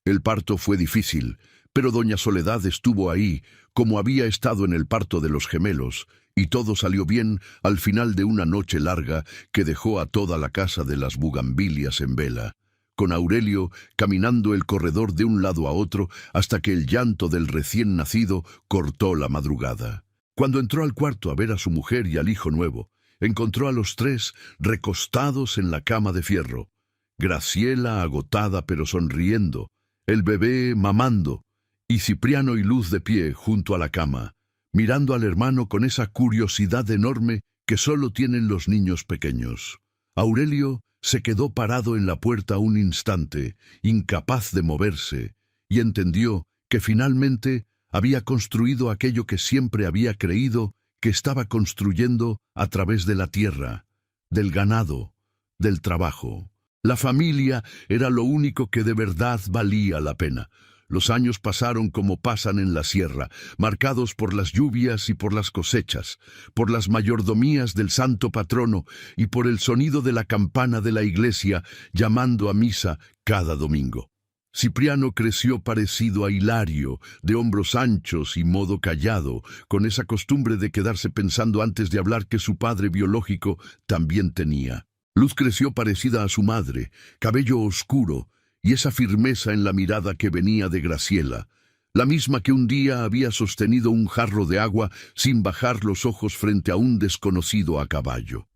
Speaker 1: El parto fue difícil, pero doña Soledad estuvo ahí, como había estado en el parto de los gemelos, y todo salió bien al final de una noche larga que dejó a toda la casa de las bugambilias en vela, con Aurelio caminando el corredor de un lado a otro hasta que el llanto del recién nacido cortó la madrugada. Cuando entró al cuarto a ver a su mujer y al hijo nuevo, encontró a los 3 recostados en la cama de fierro, Graciela agotada pero sonriendo, el bebé mamando, y Cipriano y Luz de pie junto a la cama, mirando al hermano con esa curiosidad enorme que solo tienen los niños pequeños. Aurelio se quedó parado en la puerta un instante, incapaz de moverse, y entendió que finalmente había construido aquello que siempre había creído que estaba construyendo a través de la tierra, del ganado, del trabajo. La familia era lo único que de verdad valía la pena. Los años pasaron como pasan en la sierra, marcados por las lluvias y por las cosechas, por las mayordomías del santo patrono y por el sonido de la campana de la iglesia llamando a misa cada domingo. Cipriano creció parecido a Hilario, de hombros anchos y modo callado, con esa costumbre de quedarse pensando antes de hablar que su padre biológico también tenía. Luz creció parecida a su madre, cabello oscuro, y esa firmeza en la mirada que venía de Graciela, la misma que un día había sostenido un jarro de agua sin bajar los ojos frente a un desconocido a caballo.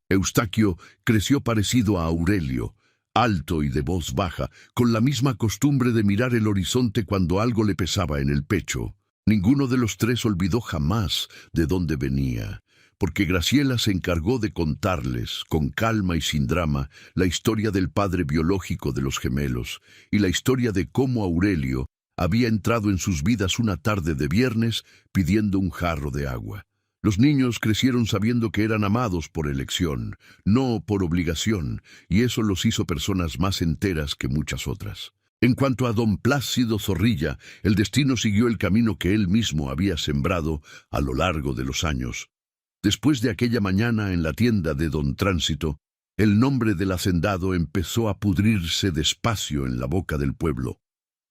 Speaker 1: Eustaquio creció parecido a Aurelio, alto y de voz baja, con la misma costumbre de mirar el horizonte cuando algo le pesaba en el pecho. Ninguno de los tres olvidó jamás de dónde venía, porque Graciela se encargó de contarles, con calma y sin drama, la historia del padre biológico de los gemelos y la historia de cómo Aurelio había entrado en sus vidas una tarde de viernes pidiendo un jarro de agua. Los niños crecieron sabiendo que eran amados por elección, no por obligación, y eso los hizo personas más enteras que muchas otras. En cuanto a don Plácido Zorrilla, el destino siguió el camino que él mismo había sembrado a lo largo de los años. Después de aquella mañana en la tienda de don Tránsito, el nombre del hacendado empezó a pudrirse despacio en la boca del pueblo.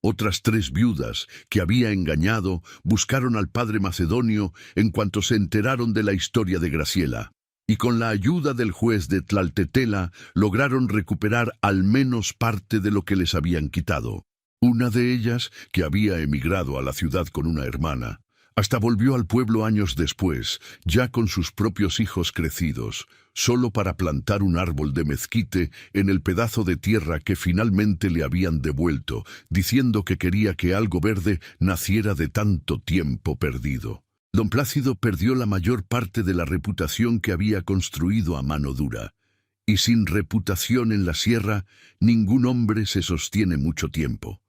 Speaker 1: Otras 3 viudas que había engañado buscaron al padre Macedonio en cuanto se enteraron de la historia de Graciela, y con la ayuda del juez de Tlaltetela lograron recuperar al menos parte de lo que les habían quitado. Una de ellas, que había emigrado a la ciudad con una hermana, hasta volvió al pueblo años después, ya con sus propios hijos crecidos, solo para plantar un árbol de mezquite en el pedazo de tierra que finalmente le habían devuelto, diciendo que quería que algo verde naciera de tanto tiempo perdido. Don Plácido perdió la mayor parte de la reputación que había construido a mano dura, y sin reputación en la sierra, ningún hombre se sostiene mucho tiempo.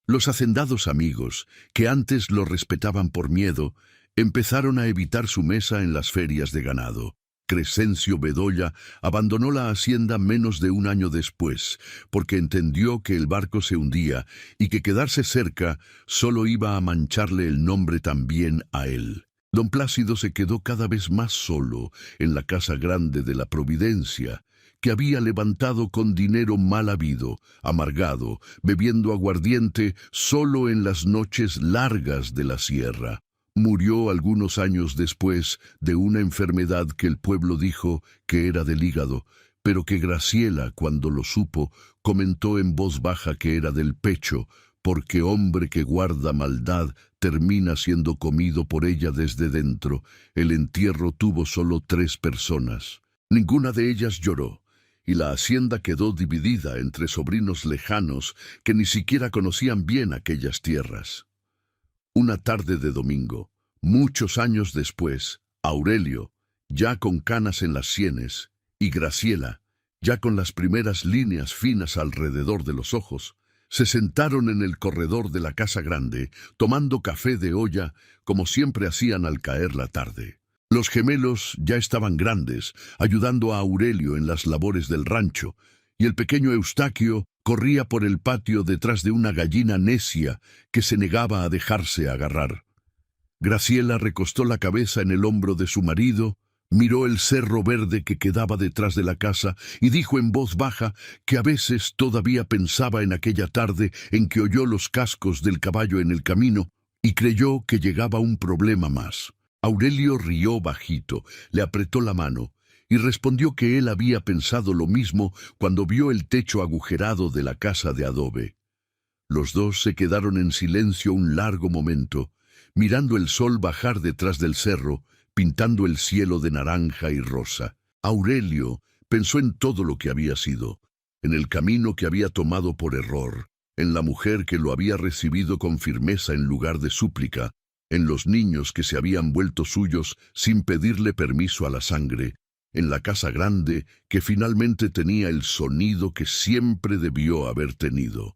Speaker 1: Los hacendados amigos, que antes lo respetaban por miedo, empezaron a evitar su mesa en las ferias de ganado. Crescencio Bedoya abandonó la hacienda menos de un año después, porque entendió que el barco se hundía y que quedarse cerca solo iba a mancharle el nombre también a él. Don Plácido se quedó cada vez más solo en la casa grande de la Providencia, que había levantado con dinero mal habido, amargado, bebiendo aguardiente solo en las noches largas de la sierra. Murió algunos años después de una enfermedad que el pueblo dijo que era del hígado, pero que Graciela, cuando lo supo, comentó en voz baja que era del pecho, porque hombre que guarda maldad termina siendo comido por ella desde dentro. El entierro tuvo solo 3 personas. Ninguna de ellas lloró, y la hacienda quedó dividida entre sobrinos lejanos que ni siquiera conocían bien aquellas tierras. Una tarde de domingo, muchos años después, Aurelio, ya con canas en las sienes, y Graciela, ya con las primeras líneas finas alrededor de los ojos, se sentaron en el corredor de la casa grande, tomando café de olla, como siempre hacían al caer la tarde. Los gemelos ya estaban grandes, ayudando a Aurelio en las labores del rancho, y el pequeño Eustaquio corría por el patio detrás de una gallina necia que se negaba a dejarse agarrar. Graciela recostó la cabeza en el hombro de su marido, miró el cerro verde que quedaba detrás de la casa y dijo en voz baja que a veces todavía pensaba en aquella tarde en que oyó los cascos del caballo en el camino y creyó que llegaba un problema más. Aurelio rió bajito, le apretó la mano y respondió que él había pensado lo mismo cuando vio el techo agujerado de la casa de adobe. Los dos se quedaron en silencio un largo momento, mirando el sol bajar detrás del cerro, pintando el cielo de naranja y rosa. Aurelio pensó en todo lo que había sido, en el camino que había tomado por error, en la mujer que lo había recibido con firmeza en lugar de súplica, en los niños que se habían vuelto suyos sin pedirle permiso a la sangre, en la casa grande que finalmente tenía el sonido que siempre debió haber tenido.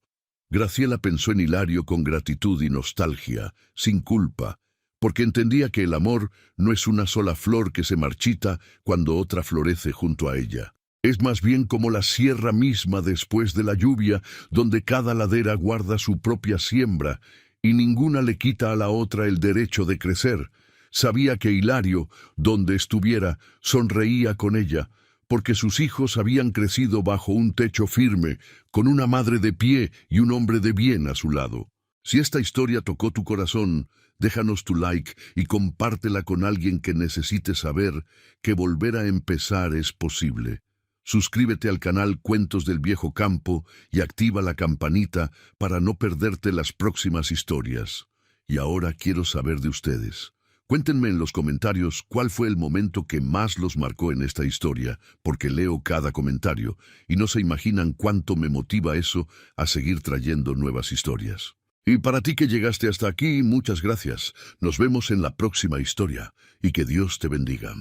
Speaker 1: Graciela pensó en Hilario con gratitud y nostalgia, sin culpa, porque entendía que el amor no es una sola flor que se marchita cuando otra florece junto a ella. Es más bien como la sierra misma después de la lluvia, donde cada ladera guarda su propia siembra, y ninguna le quita a la otra el derecho de crecer. Sabía que Hilario, donde estuviera, sonreía con ella, porque sus hijos habían crecido bajo un techo firme, con una madre de pie y un hombre de bien a su lado. Si esta historia tocó tu corazón, déjanos tu like y compártela con alguien que necesite saber que volver a empezar es posible. Suscríbete al canal Cuentos del Viejo Campo y activa la campanita para no perderte las próximas historias. Y ahora quiero saber de ustedes. Cuéntenme en los comentarios cuál fue el momento que más los marcó en esta historia, porque leo cada comentario y no se imaginan cuánto me motiva eso a seguir trayendo nuevas historias. Y para ti que llegaste hasta aquí, muchas gracias. Nos vemos en la próxima historia y que Dios te bendiga.